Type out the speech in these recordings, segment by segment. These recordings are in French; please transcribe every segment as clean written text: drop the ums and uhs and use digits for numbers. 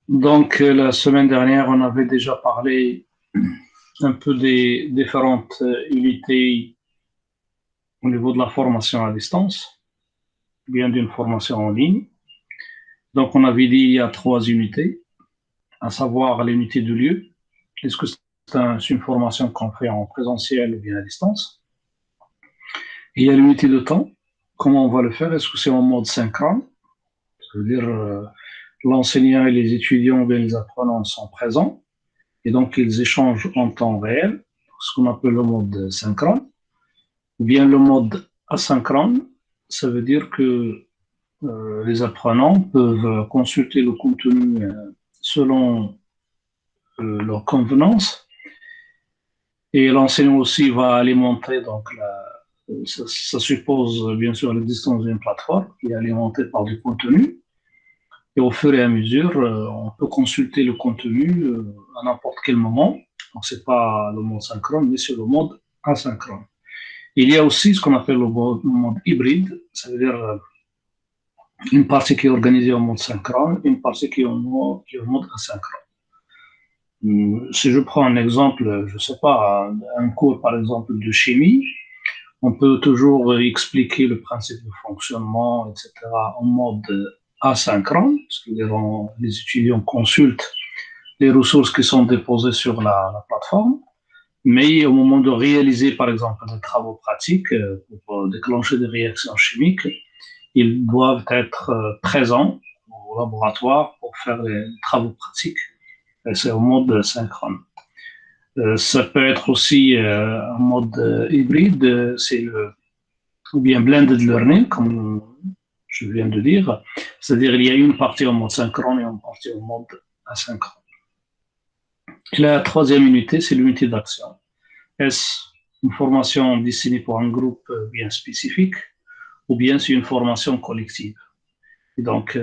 Donc, la semaine dernière, on avait déjà parlé un peu des différentes unités au niveau de la formation à distance, bien d'une formation en ligne. Donc, on avait dit il y a trois unités, à savoir l'unité de lieu. Est-ce que c'est une formation qu'on fait en présentiel ou bien à distance? Et il y a l'unité de temps. Comment on va le faire? Est-ce que c'est en mode synchrone? Ça veut dire l'enseignant et les étudiants ou bien les apprenants sont présents et donc ils échangent en temps réel, ce qu'on appelle le mode synchrone. Ou bien le mode asynchrone, ça veut dire que les apprenants peuvent consulter le contenu selon leur convenance et l'enseignant aussi va alimenter, donc ça suppose bien sûr l'existence d'une plateforme qui est alimentée par du contenu et au fur et à mesure, on peut consulter le contenu à n'importe quel moment. Donc c'est pas le mode synchrone, mais c'est le mode asynchrone. Il y a aussi ce qu'on appelle le mode hybride, ça veut dire une partie qui est organisée en mode synchrone, une partie qui est en mode asynchrone. Si je prends un exemple, je ne sais pas, un cours par exemple de chimie, on peut toujours expliquer le principe de fonctionnement, etc., en mode asynchrone, c'est-à-dire les étudiants consultent les ressources qui sont déposées sur la plateforme, mais au moment de réaliser par exemple des travaux pratiques pour déclencher des réactions chimiques, ils doivent être présents au laboratoire pour faire les travaux pratiques. Et c'est au mode synchrone. Ça peut être aussi en mode hybride, c'est ou bien blended learning, comme je viens de dire. C'est-à-dire il y a une partie en mode synchrone et une partie en mode asynchrone. Et la troisième unité, c'est l'unité d'action. Est-ce une formation destinée pour un groupe bien spécifique ou bien c'est une formation collective? Et donc,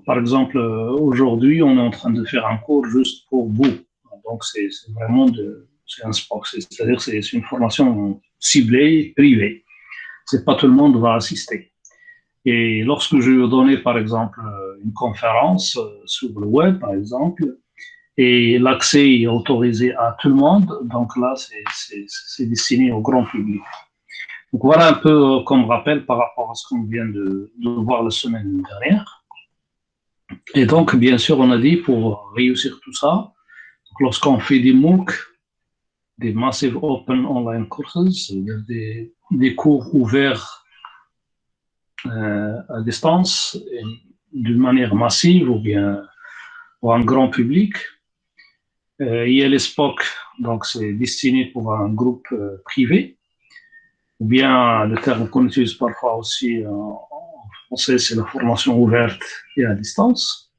par exemple, aujourd'hui, on est en train de faire un cours juste pour vous. Donc, c'est vraiment c'est un sport, c'est-à-dire c'est une formation ciblée, privée. C'est pas tout le monde va assister. Et lorsque je vais donner, par exemple, une conférence sur le web, par exemple, et l'accès est autorisé à tout le monde, donc là, c'est destiné au grand public. Donc voilà un peu comme rappel par rapport à ce qu'on vient de voir la semaine dernière. Et donc, bien sûr, on a dit pour réussir tout ça, lorsqu'on fait des MOOC, des Massive Open Online Courses, c'est-à-dire des cours ouverts à distance, d'une manière massive ou bien pour un grand public, il y a les SPOC, donc c'est destiné pour un groupe privé, ou bien le terme qu'on utilise parfois aussi en français, c'est la formation ouverte et à distance.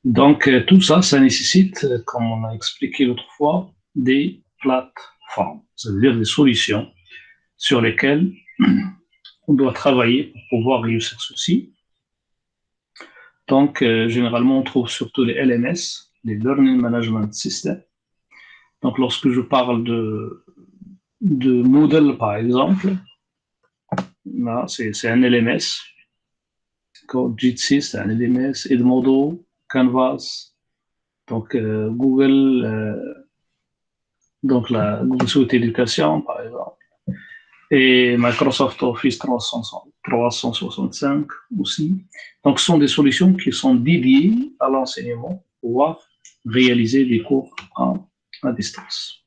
Donc, tout ça, ça nécessite, comme on a expliqué l'autre fois, des plateformes, ça veut dire des solutions sur lesquelles on doit travailler pour pouvoir réussir ceci. Donc, généralement, on trouve surtout les LMS, les Learning Management Systems. Donc, lorsque je parle de Moodle, par exemple, là, c'est un LMS. Jitsi, c'est un LMS. Edmodo, Canvas, donc Google, donc la Google Suite Éducation, par exemple, et Microsoft Office 365 aussi. Donc, ce sont des solutions qui sont dédiées à l'enseignement pour pouvoir réaliser des cours à distance.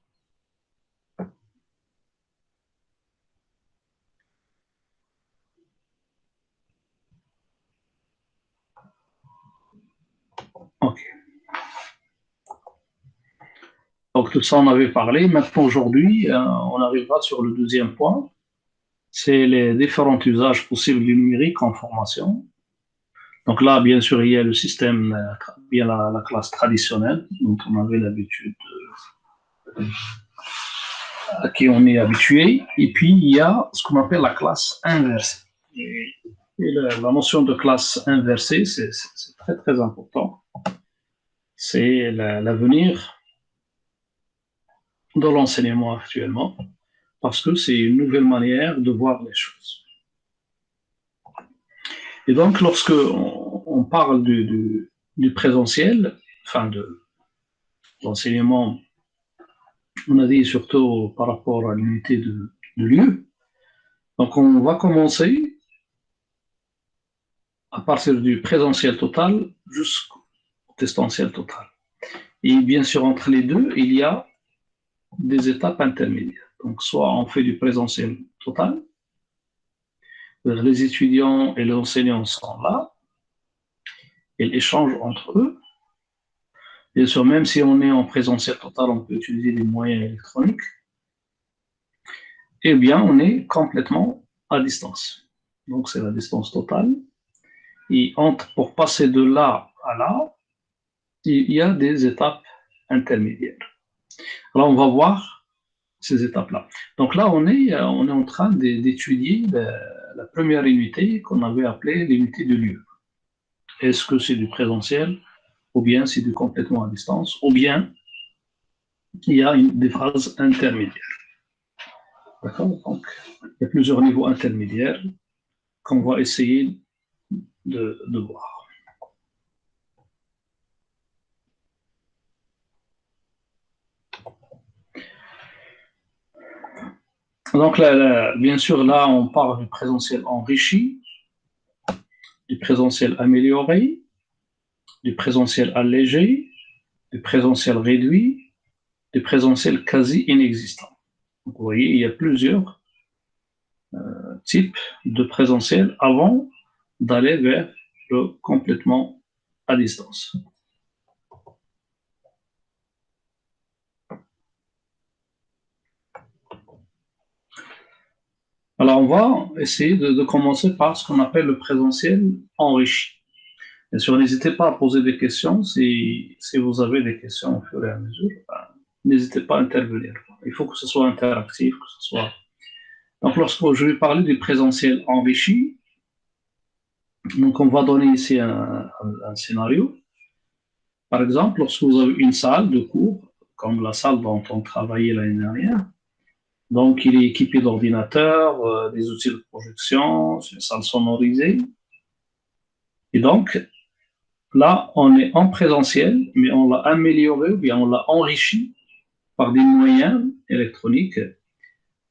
OK. Donc, tout ça, on avait parlé. Maintenant, aujourd'hui, on arrivera sur le deuxième point. C'est les différents usages possibles du numérique en formation. Donc là, bien sûr, il y a le système, bien la classe traditionnelle, dont on avait l'habitude, à qui on est habitué. Et puis, il y a ce qu'on appelle la classe inversée. Et la notion de classe inversée, c'est très, très important. C'est l'avenir de l'enseignement actuellement, parce que c'est une nouvelle manière de voir les choses. Et donc, lorsque on parle du présentiel, d'enseignement, on a dit surtout par rapport à l'unité de lieu. Donc, on va commencer à partir du présentiel total jusqu'au distanciel total. Et bien sûr, entre les deux, il y a des étapes intermédiaires. Donc, soit on fait du présentiel total, les étudiants et les enseignants sont là, ils échangent entre eux. Bien sûr, même si on est en présentiel total, on peut utiliser des moyens électroniques. Eh bien, on est complètement à distance. Donc, c'est la distance totale. Et pour passer de là à là, il y a des étapes intermédiaires. Alors, on va voir ces étapes-là. Donc là, on est en train d'étudier la première unité qu'on avait appelée l'unité de lieu. Est-ce que c'est du présentiel, ou bien c'est du complètement à distance, ou bien il y a des phases intermédiaires. D'accord? Donc, il y a plusieurs niveaux intermédiaires qu'on va essayer de voir. Donc, bien sûr, là, on parle du présentiel enrichi, du présentiel amélioré, du présentiel allégé, du présentiel réduit, du présentiel quasi inexistant. Donc, vous voyez, il y a plusieurs types de présentiel avant d'aller vers le complètement à distance. Alors, on va essayer de commencer par ce qu'on appelle le présentiel enrichi. Bien sûr, n'hésitez pas à poser des questions. Si vous avez des questions au fur et à mesure, n'hésitez pas à intervenir. Il faut que ce soit interactif, que ce soit... Donc, lorsque je vais parler du présentiel enrichi, donc on va donner ici un scénario. Par exemple, lorsque vous avez une salle de cours, comme la salle dont on travaillait l'année dernière, donc il est équipé d'ordinateurs, des outils de projection, c'est une salle sonorisée. Et donc, là, on est en présentiel, mais on l'a amélioré ou bien on l'a enrichi par des moyens électroniques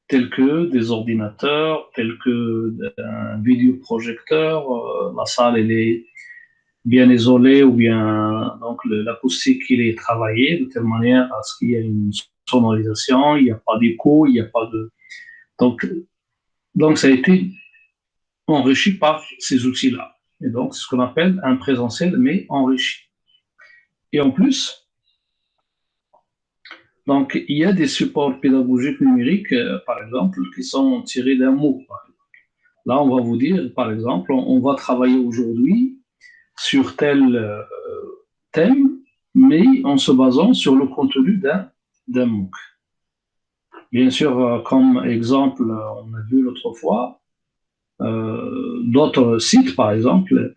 tels que des ordinateurs, tels que un vidéoprojecteur. La salle, elle est bien isolée ou bien donc l'acoustique, il est travaillé de telle manière à ce qu'il y ait une sonorisation, il n'y a pas d'écho, il n'y a pas de... Donc, ça a été enrichi par ces outils-là. Et donc, c'est ce qu'on appelle un présentiel, mais enrichi. Et en plus, donc, il y a des supports pédagogiques numériques, par exemple, qui sont tirés d'un mot. Là, on va vous dire, par exemple, on va travailler aujourd'hui sur tel thème, mais en se basant sur le contenu d'un MOOC. Bien sûr, comme exemple, on a vu l'autre fois, d'autres sites, par exemple,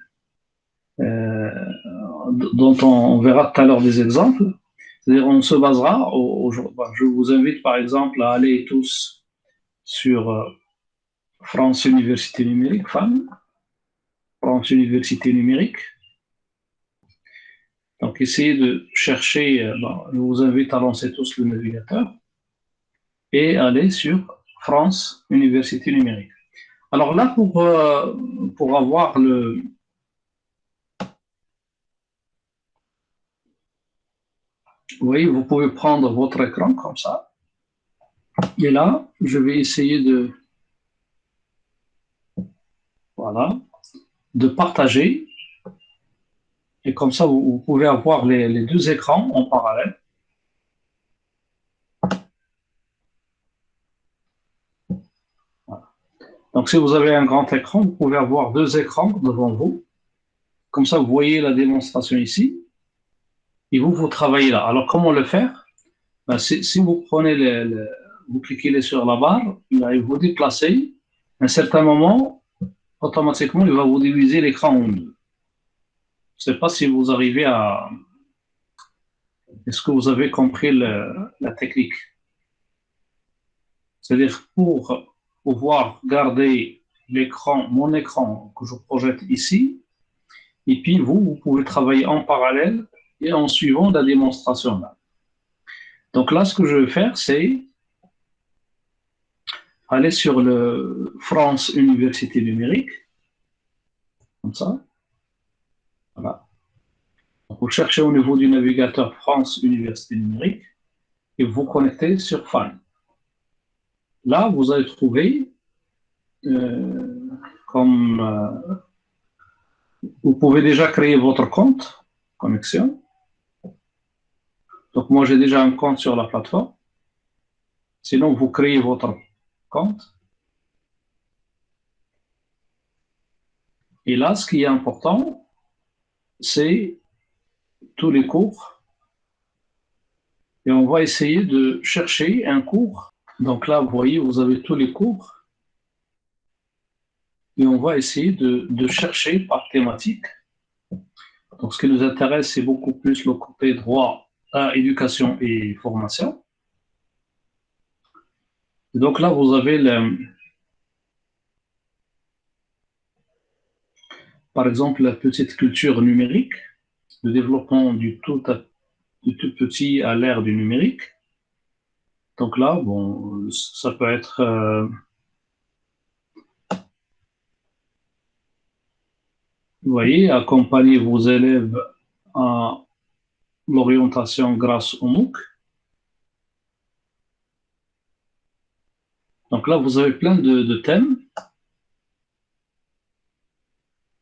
dont on verra tout à l'heure des exemples. C'est-à-dire, on se basera, je vous invite par exemple à aller tous sur France Université Numérique, FAN, France Université Numérique. Donc, essayez de chercher, je vous invite à lancer tous le navigateur et aller sur France Université Numérique. Alors là, pour avoir le... Vous voyez, vous pouvez prendre votre écran comme ça. Et là, je vais essayer de... Voilà. De partager. Et comme ça, vous pouvez avoir les deux écrans en parallèle. Voilà. Donc, si vous avez un grand écran, vous pouvez avoir deux écrans devant vous. Comme ça, vous voyez la démonstration ici. Et vous travaillez là. Alors, comment le faire? Ben, si vous prenez vous cliquez sur la barre, il va vous déplacer. À un certain moment, automatiquement, il va vous diviser l'écran en deux. Je ne sais pas si vous arrivez à... Est-ce que vous avez compris la technique? C'est-à-dire, pour pouvoir garder l'écran, mon écran que je projette ici, et puis vous pouvez travailler en parallèle et en suivant la démonstration là. Donc là, ce que je vais faire, c'est aller sur le France Université Numérique, comme ça. Voilà. Donc, vous cherchez au niveau du navigateur France Université Numérique et vous vous connectez sur FAN. Là, vous allez trouver vous pouvez déjà créer votre compte connexion. Donc moi, j'ai déjà un compte sur la plateforme. Sinon, vous créez votre compte. Et là, ce qui est important, c'est tous les cours. Et on va essayer de chercher un cours. Donc là, vous voyez, vous avez tous les cours. Et on va essayer de chercher par thématique. Donc ce qui nous intéresse, c'est beaucoup plus le côté droit à éducation et formation. Et donc là, vous avez par exemple la petite culture numérique, le développement du tout petit à l'ère du numérique. Donc là, bon, ça peut être vous voyez, accompagner vos élèves à l'orientation grâce au MOOC. Donc là, vous avez plein de thèmes.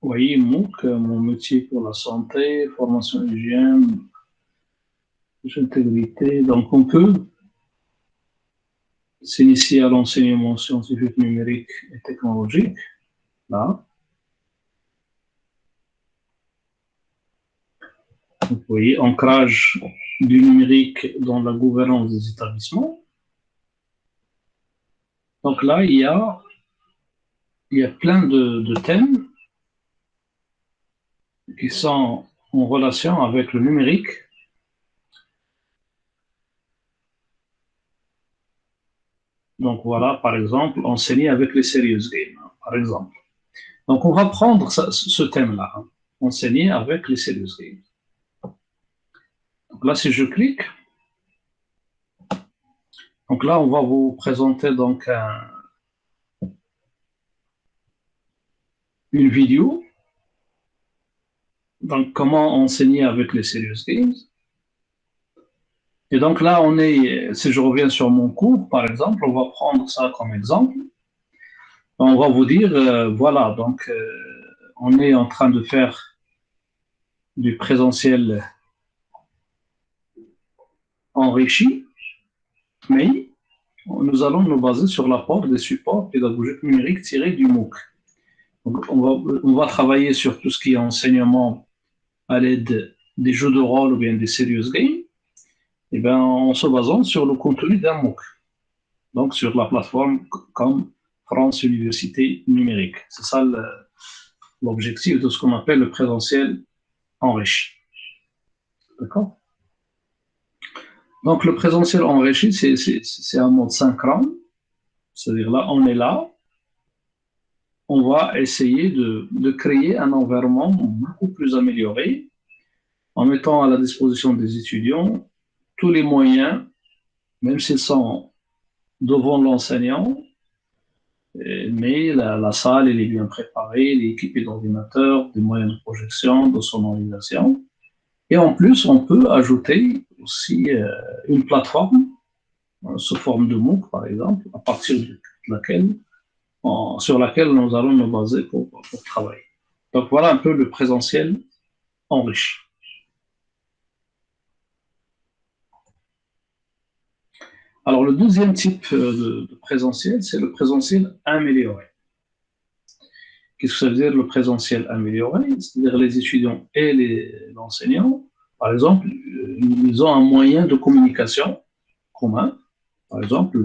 Vous voyez, MOOC, mon métier pour la santé, formation hygiène, intégrité. Donc on peut s'initier à l'enseignement scientifique, numérique et technologique. Là. Vous voyez, ancrage du numérique dans la gouvernance des établissements. Donc là, il y a plein de thèmes qui sont en relation avec le numérique. Donc voilà, par exemple, enseigner avec les serious games, par exemple. Donc on va prendre ce thème-là, enseigner avec les serious games. Donc là, si je clique, donc là, on va vous présenter donc une vidéo. Donc comment enseigner avec les serious games. Et donc là, si je reviens sur mon cours, par exemple, on va prendre ça comme exemple. On va vous dire, voilà, donc on est en train de faire du présentiel enrichi, mais nous allons nous baser sur l'apport des supports pédagogiques numériques tirés du MOOC. Donc, on va travailler sur tout ce qui est enseignement à l'aide des jeux de rôle ou bien des serious games, et bien, en se basant sur le contenu d'un MOOC, donc sur la plateforme comme France Université Numérique. C'est ça l'objectif de ce qu'on appelle le présentiel enrichi. D'accord? Donc, le présentiel enrichi, c'est un mode synchrone. C'est-à-dire là, on est là, on va essayer de créer un environnement beaucoup plus amélioré en mettant à la disposition des étudiants tous les moyens, même s'ils sont devant l'enseignant, mais la salle elle est bien préparée, elle est équipée d'ordinateurs, des moyens de projection, de sonorisation. Et en plus, on peut ajouter aussi une plateforme sous forme de MOOC, par exemple, à partir de laquelle sur laquelle nous allons nous baser pour travailler. Donc voilà un peu le présentiel enrichi. Alors le deuxième type de présentiel, c'est le présentiel amélioré. Qu'est-ce que ça veut dire le présentiel amélioré? C'est-à-dire les étudiants et l'enseignant, par exemple, ils ont un moyen de communication commun, par exemple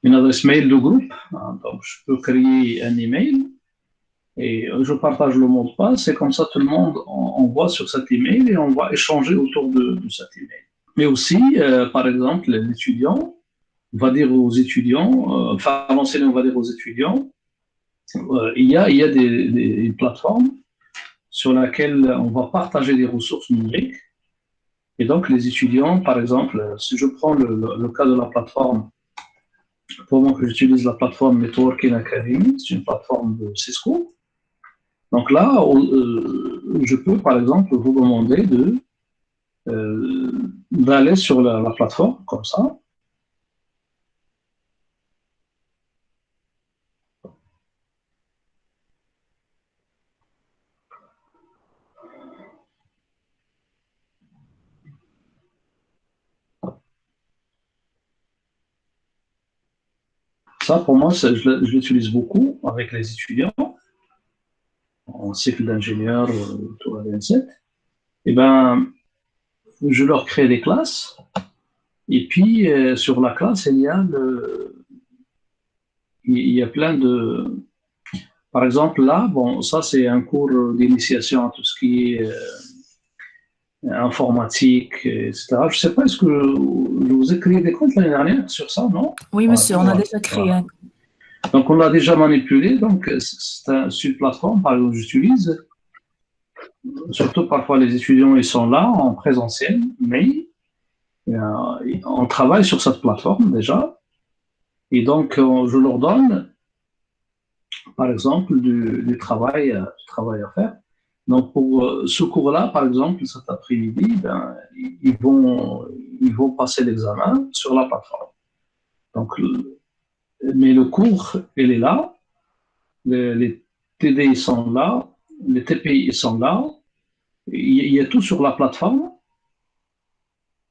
une adresse mail de groupe. Donc je peux créer un email et je partage le mot de passe, et comme ça tout le monde envoie sur cet email et on va échanger autour de cet email. Mais aussi, par exemple, l'étudiant va dire aux étudiants, enfin l'enseignant va dire aux étudiants, il y a une plateforme sur laquelle on va partager des ressources numériques Et donc, les étudiants, par exemple, si je prends le cas de la plateforme, pour moi que j'utilise la plateforme Networking Academy, c'est une plateforme de Cisco. Donc là, je peux, par exemple, vous demander d'aller sur la plateforme, comme ça. Ça, pour moi, je l'utilise beaucoup avec les étudiants en cycle d'ingénieur, tout à l'INSET. Et ben, je leur crée des classes. Et puis, sur la classe, il y a plein de... Par exemple, là, bon, ça, c'est un cours d'initiation à tout ce qui est informatique, etc. Je ne sais pas, est-ce que je vous ai créé des comptes l'année dernière sur ça, non? Oui, monsieur, on a déjà créé Voilà. un. Donc, on l'a déjà manipulé. Donc, c'est une plateforme, par exemple, que j'utilise. Surtout, parfois, les étudiants, ils sont là en présentiel, mais on travaille sur cette plateforme déjà. Et donc, je leur donne, par exemple, du travail à faire. Donc, pour ce cours-là, par exemple, cet après-midi, ben, ils vont passer l'examen sur la plateforme. Donc, mais le cours, il est là, les TD ils sont là, les TPI ils sont là, il y a tout sur la plateforme,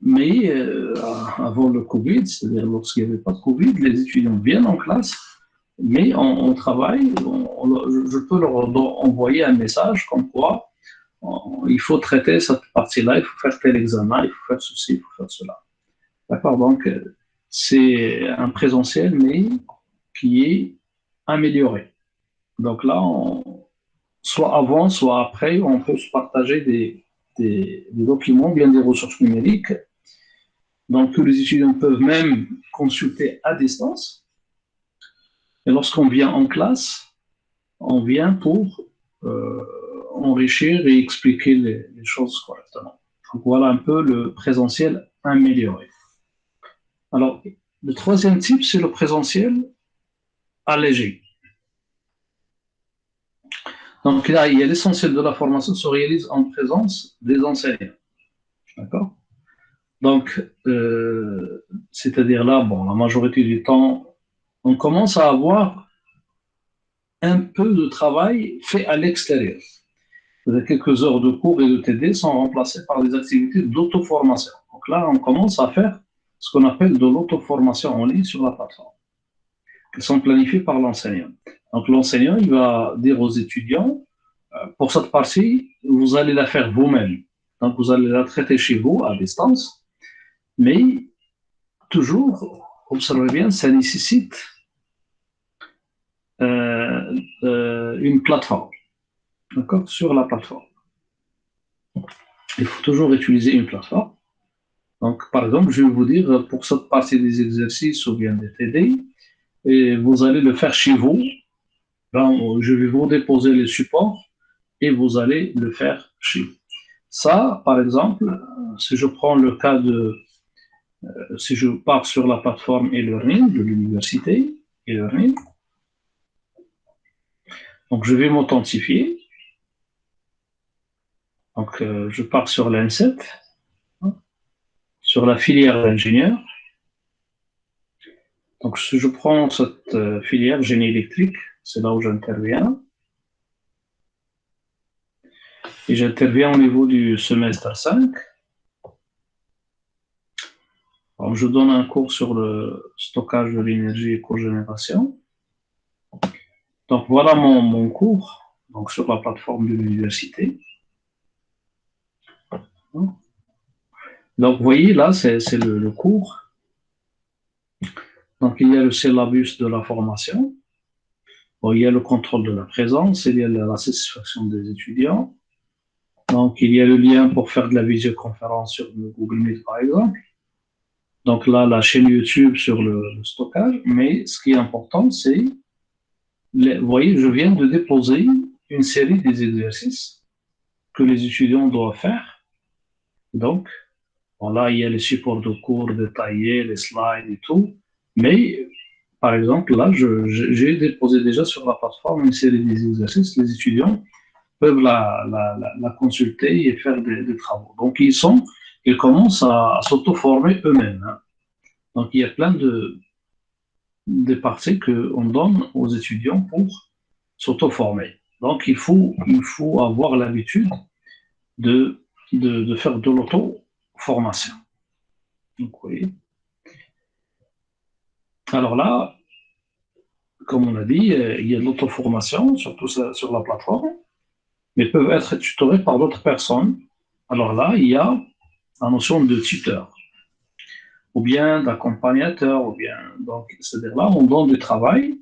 mais avant le Covid, c'est-à-dire lorsqu'il n'y avait pas de Covid, les étudiants viennent en classe, mais on travaille, je peux leur envoyer un message comme quoi il faut traiter cette partie-là, il faut faire tel examen, il faut faire ceci, il faut faire cela. D'accord? Donc, c'est un présentiel, mais qui est amélioré. Donc là, soit avant, soit après, on peut se partager des documents, bien des ressources numériques, donc que les étudiants peuvent même consulter à distance. Et lorsqu'on vient en classe, on vient pour enrichir et expliquer les choses correctement. Donc voilà un peu le présentiel amélioré. Alors, le troisième type, c'est le présentiel allégé. Donc là, il y a l'essentiel de la formation se réalise en présence des enseignants. D'accord? Donc, c'est-à-dire là, bon, la majorité du temps, on commence à avoir un peu de travail fait à l'extérieur. Quelques heures de cours et de TD sont remplacées par des activités d'auto-formation. Donc là, on commence à faire ce qu'on appelle de l'auto-formation en ligne sur la plateforme, qui sont planifiées par l'enseignant. Donc l'enseignant, il va dire aux étudiants, pour cette partie, vous allez la faire vous-même. Donc vous allez la traiter chez vous, à distance, mais toujours, observez bien, ça nécessite une plateforme, d'accord, sur la plateforme. Il faut toujours utiliser une plateforme. Donc, par exemple, je vais vous dire, pour cette partie des exercices ou bien des TD, et vous allez le faire chez vous. Là, je vais vous déposer les supports et vous allez le faire chez vous. Ça, par exemple, si je prends le cas si je pars sur la plateforme e-learning de l'université, e-learning, donc je vais m'authentifier. Donc, je pars sur l'INSET, sur la filière d'ingénieur. Donc, si je prends cette filière génie électrique, c'est là où j'interviens. Et j'interviens au niveau du semestre 5. Alors, je donne un cours sur le stockage de l'énergie et cogénération. Donc, voilà mon cours, donc sur la plateforme de l'université. Donc, vous voyez, là, c'est le cours. Donc, il y a le syllabus de la formation. Bon, il y a le contrôle de la présence, il y a la satisfaction des étudiants. Donc, il y a le lien pour faire de la visioconférence sur le Google Meet, par exemple. Donc là, la chaîne YouTube sur le stockage. Mais ce qui est important, c'est, vous voyez, je viens de déposer une série des exercices que les étudiants doivent faire. Donc, Bon, là, il y a les supports de cours détaillés, les slides et tout. Mais, par exemple, là, j'ai déposé déjà sur la plateforme une série d'exercices. Les étudiants peuvent la consulter et faire des travaux. Donc, ils commencent à s'auto-former eux-mêmes, hein. Donc, il y a plein de parties qu'on donne aux étudiants pour s'auto-former. Donc, il faut avoir l'habitude de faire de l'auto-formation. Donc, oui. Alors là, comme on a dit, il y a de l'auto-formation, surtout sur la plateforme, mais peuvent être tutorés par d'autres personnes. Alors là, il y a la notion de tuteur, ou bien d'accompagnateur, ou bien. Donc, c'est-à-dire là, on donne du travail.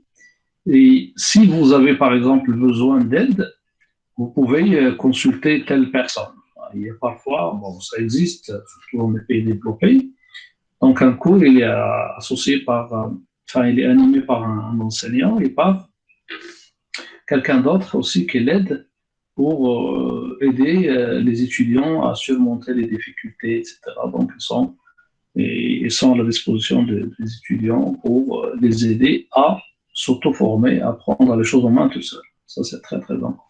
Et si vous avez, par exemple, besoin d'aide, vous pouvez consulter telle personne. Il y a parfois, bon, ça existe, surtout dans les pays développés. Donc, un cours, il est associé enfin, il est animé par un enseignant et par quelqu'un d'autre aussi qui l'aide pour aider les étudiants à surmonter les difficultés, etc. Donc, ils sont à la disposition des étudiants pour les aider à s'auto-former, à prendre les choses en main tout seul. Ça, c'est très, très important.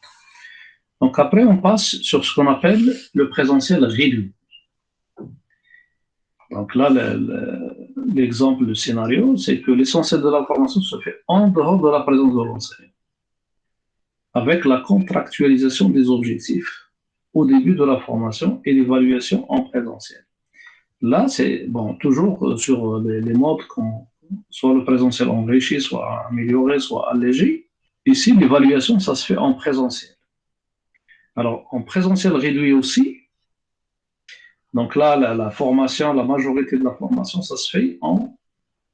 Donc, après, on passe sur ce qu'on appelle le présentiel réduit. Donc là, l'exemple, le scénario, c'est que l'essentiel de la formation se fait en dehors de la présence de l'enseignant, avec la contractualisation des objectifs au début de la formation et l'évaluation en présentiel. Là, c'est bon, toujours sur les modes, soit le présentiel enrichi, soit amélioré, soit allégé. Ici, l'évaluation, ça se fait en présentiel. Alors, en présentiel réduit aussi, donc là, la formation, la majorité de la formation, ça se fait en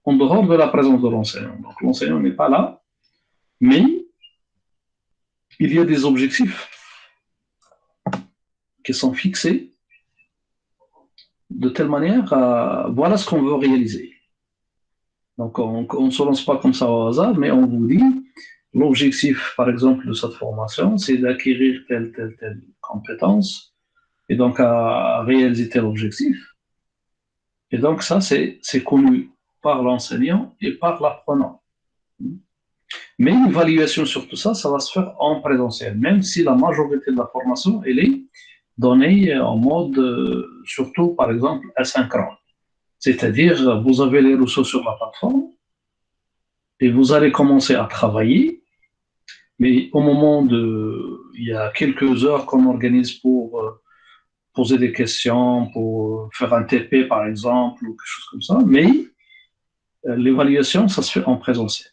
dehors de la présence de l'enseignant. Donc, l'enseignant n'est pas là, mais il y a des objectifs qui sont fixés de telle manière à voilà ce qu'on veut réaliser. Donc, on ne se lance pas comme ça au hasard, mais on vous dit l'objectif, par exemple, de cette formation, c'est d'acquérir telle compétence et donc à réaliser tel objectif. Et donc, ça, c'est connu par l'enseignant et par l'apprenant. Mais l'évaluation sur tout ça, ça va se faire en présentiel, même si la majorité de la formation, elle est donnée en mode, surtout, par exemple, asynchrone. C'est-à-dire, vous avez les ressources sur la plateforme et vous allez commencer à travailler, mais au moment il y a quelques heures qu'on organise pour poser des questions, pour faire un TP, par exemple, ou quelque chose comme ça, mais l'évaluation, ça se fait en présentiel.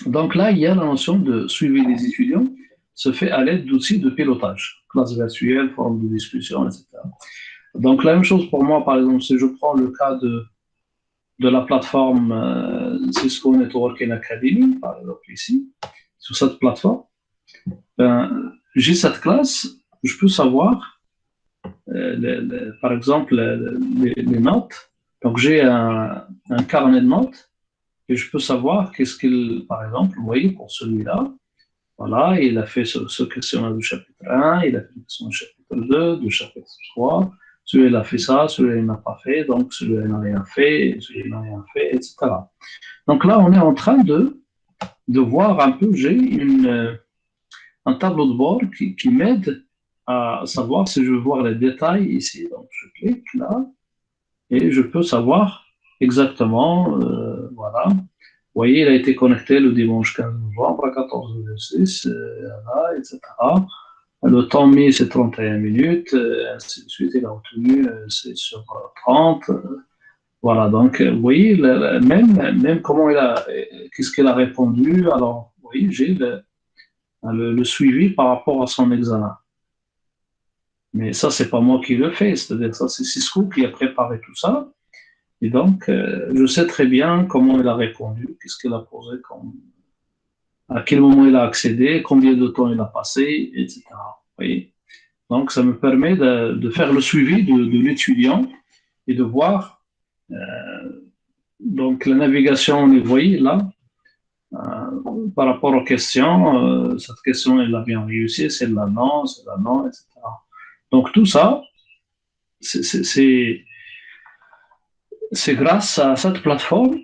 Donc là, il y a la notion de suivi des étudiants, se fait à l'aide d'outils de pilotage, classe virtuelle, forme de discussion, etc. Donc la même chose pour moi, par exemple, si je prends le cas de la plateforme Cisco Networking Academy, par exemple ici, sur cette plateforme, ben, j'ai cette classe, je peux savoir, par exemple, les notes. Donc j'ai un carnet de notes et je peux savoir qu'est-ce qu'il, par exemple, vous voyez, pour celui-là, voilà, il a fait ce questionnaire du chapitre 1, il a fait le questionnaire du chapitre 2, du chapitre 3, celui-là il a fait ça, celui-là il n'a pas fait, donc celui-là il n'a rien fait, celui-là il n'a rien fait, etc. Donc là, on est en train de voir un peu, j'ai un tableau de bord qui m'aide à savoir si je veux voir les détails ici. Donc je clique là et je peux savoir exactement, voilà. Vous voyez, il a été connecté le dimanche 15 novembre à 14h06, etc. Le temps mis, c'est 31 minutes, ainsi de suite. Il a obtenu, c'est sur 30. Voilà, donc, vous voyez, même comment qu'est-ce qu'il a répondu. Alors, vous voyez, j'ai le suivi par rapport à son examen. Mais ça, c'est pas moi qui le fais, c'est-à-dire ça, c'est Cisco qui a préparé tout ça. Et donc, je sais très bien comment il a répondu, qu'est-ce qu'il a posé, à quel moment il a accédé, combien de temps il a passé, etc. Vous voyez. Donc, ça me permet de faire le suivi de l'étudiant et de voir donc la navigation, vous voyez là, par rapport aux questions, cette question, elle a bien réussi, celle-là non, etc. Donc, tout ça, c'est grâce à cette plateforme,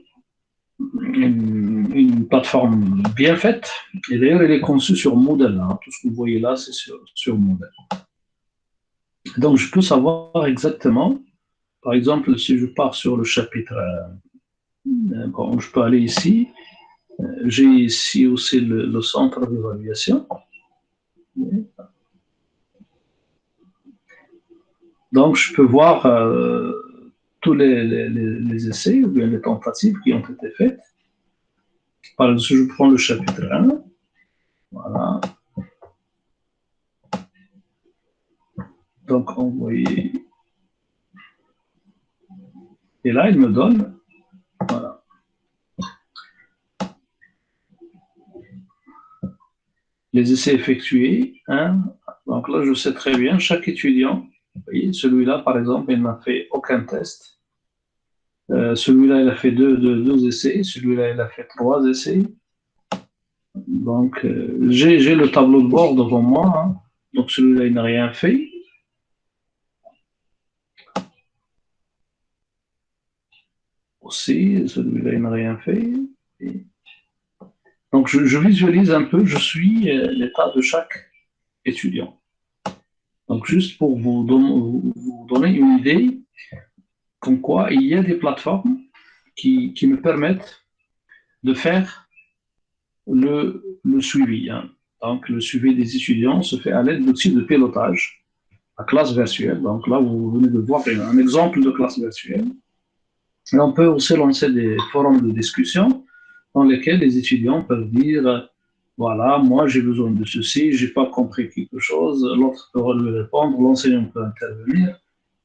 une plateforme bien faite, et d'ailleurs elle est conçue sur Moodle, hein. Tout ce que vous voyez là, c'est sur Moodle. Donc je peux savoir exactement, par exemple, si je pars sur le chapitre, bon, je peux aller ici, j'ai ici aussi le centre d'évaluation. Donc je peux voir tous les essais ou bien les tentatives qui ont été faites. Par exemple, si je prends le chapitre 1, voilà. Donc, envoyer. Et là, il me donne, voilà, les essais effectués. Hein. Donc là, je sais très bien, chaque étudiant, vous voyez, celui-là, par exemple, il n'a fait aucun test. Celui-là, il a fait deux essais. Celui-là, il a fait 3 essais. Donc, j'ai le tableau de bord devant moi. Hein. Donc, celui-là, il n'a rien fait. Aussi, celui-là, il n'a rien fait. Et... Donc, je visualise un peu, je suis l'état de chaque étudiant. Donc, juste pour vous donner une idée, comme quoi il y a des plateformes qui me permettent de faire le suivi. Hein. Donc, le suivi des étudiants se fait à l'aide d'outils de pilotage, la classe virtuelle. Donc là, vous venez de voir un exemple de classe virtuelle. Et on peut aussi lancer des forums de discussion dans lesquels les étudiants peuvent dire, voilà, moi j'ai besoin de ceci, j'ai pas compris quelque chose, l'autre peut lui répondre, l'enseignant peut intervenir.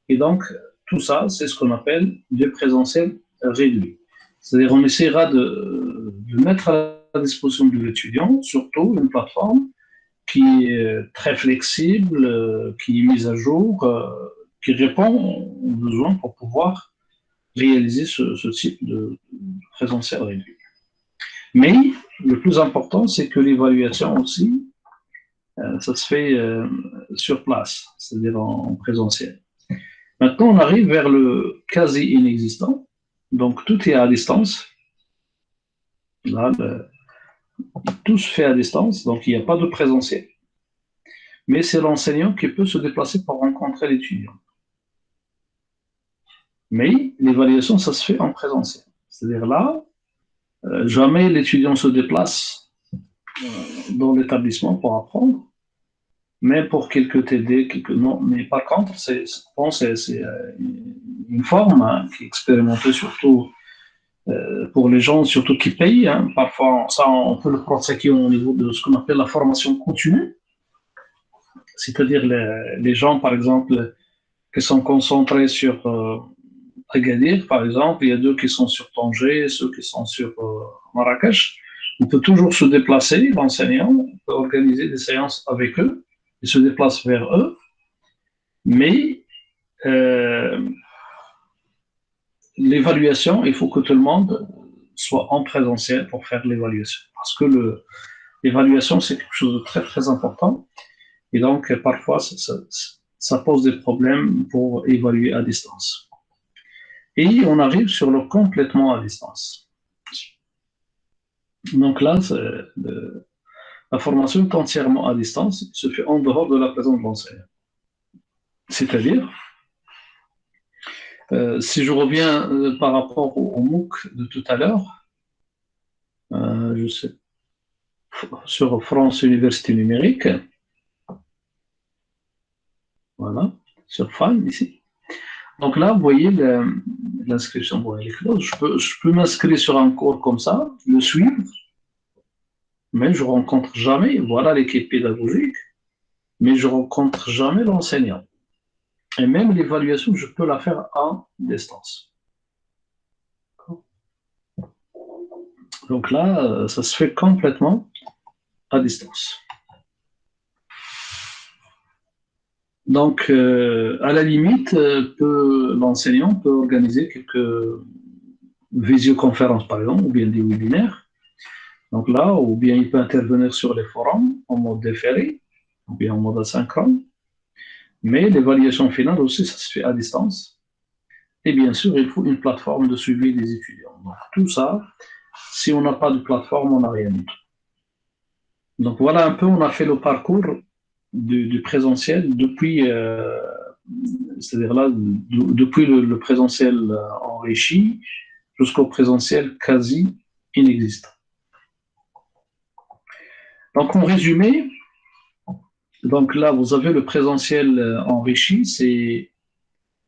Et donc, tout ça, c'est ce qu'on appelle du présentiel réduit. C'est-à-dire, on essaiera de mettre à la disposition de l'étudiant, surtout une plateforme qui est très flexible, qui est mise à jour, qui répond aux besoins pour pouvoir réaliser ce type de présentiel réduit. Mais le plus important, c'est que l'évaluation aussi, ça se fait sur place, c'est-à-dire en présentiel. Maintenant, on arrive vers le quasi inexistant. Donc, tout est à distance. Là, tout se fait à distance, donc il n'y a pas de présentiel. Mais c'est l'enseignant qui peut se déplacer pour rencontrer l'étudiant. Mais l'évaluation, ça se fait en présentiel. C'est-à-dire là, jamais l'étudiant se déplace dans l'établissement pour apprendre, mais pour quelques TD, quelques non. Mais par contre, c'est une forme hein, qui est expérimentée surtout pour les gens, surtout qui payent. Hein. Parfois, ça, on peut le pratiquer au niveau de ce qu'on appelle la formation continue, c'est-à-dire les gens, par exemple, qui sont concentrés sur Agadir, par exemple, il y a deux qui sont sur Tanger, ceux qui sont sur Marrakech. On peut toujours se déplacer, l'enseignant peut organiser des séances avec eux, il se déplace vers eux, mais l'évaluation, il faut que tout le monde soit en présentiel pour faire l'évaluation. Parce que l'évaluation, c'est quelque chose de très, très important. Et donc, parfois, ça pose des problèmes pour évaluer à distance. Et on arrive sur le complètement à distance. Donc là, la formation est entièrement à distance, se fait en dehors de la présence de l'enseignant. C'est-à-dire, si je reviens par rapport au MOOC de tout à l'heure, je sais, sur France Université Numérique, voilà, sur FAN ici. Donc là, vous voyez l'inscription, bon, elle est close. Je peux m'inscrire sur un cours comme ça, le suivre, mais je ne rencontre jamais, voilà l'équipe pédagogique, mais je ne rencontre jamais l'enseignant. Et même l'évaluation, je peux la faire à distance. Donc là, ça se fait complètement à distance. Donc, à la limite, l'enseignant peut organiser quelques visioconférences, par exemple, ou bien des webinaires. Donc là, ou bien il peut intervenir sur les forums en mode déféré, ou bien en mode asynchrone. Mais l'évaluation finale aussi, ça se fait à distance. Et bien sûr, il faut une plateforme de suivi des étudiants. Donc, tout ça, si on n'a pas de plateforme, on n'a rien du tout. Donc, voilà un peu, on a fait le parcours du présentiel depuis, c'est-à-dire là, depuis le présentiel enrichi jusqu'au présentiel quasi inexistant. Donc, en résumé, donc là, vous avez le présentiel enrichi, c'est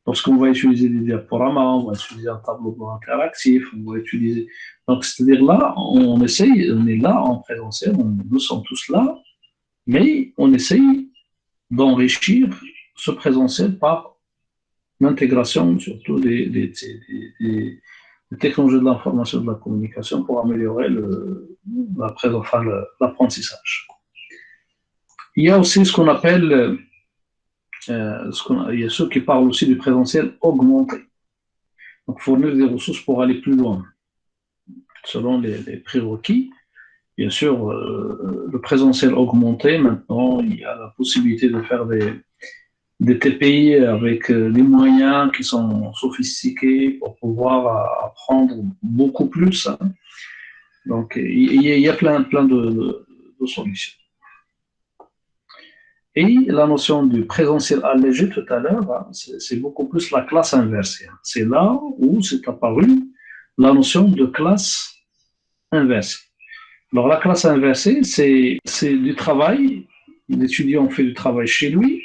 lorsqu'on va utiliser des diaporamas, on va utiliser un tableau blanc interactif, on va utiliser. Donc, c'est-à-dire là, on essaye, on est là en présentiel, nous sommes tous là, mais on essaye d'enrichir ce présentiel par l'intégration surtout des technologies de l'information et de la communication pour améliorer l'apprentissage. Il y a aussi ce qu'on appelle, il y a ceux qui parlent aussi du présentiel augmenté. Donc, fournir des ressources pour aller plus loin, selon les prérequis. Bien sûr, le présentiel augmenté, maintenant, il y a la possibilité de faire des TPI avec des moyens qui sont sophistiqués pour pouvoir apprendre beaucoup plus. Hein. Donc, il y a plein de solutions. Et la notion du présentiel allégé tout à l'heure, hein, c'est beaucoup plus la classe inversée. C'est là où s'est apparue la notion de classe inversée. Alors, la classe inversée, c'est du travail. L'étudiant fait du travail chez lui.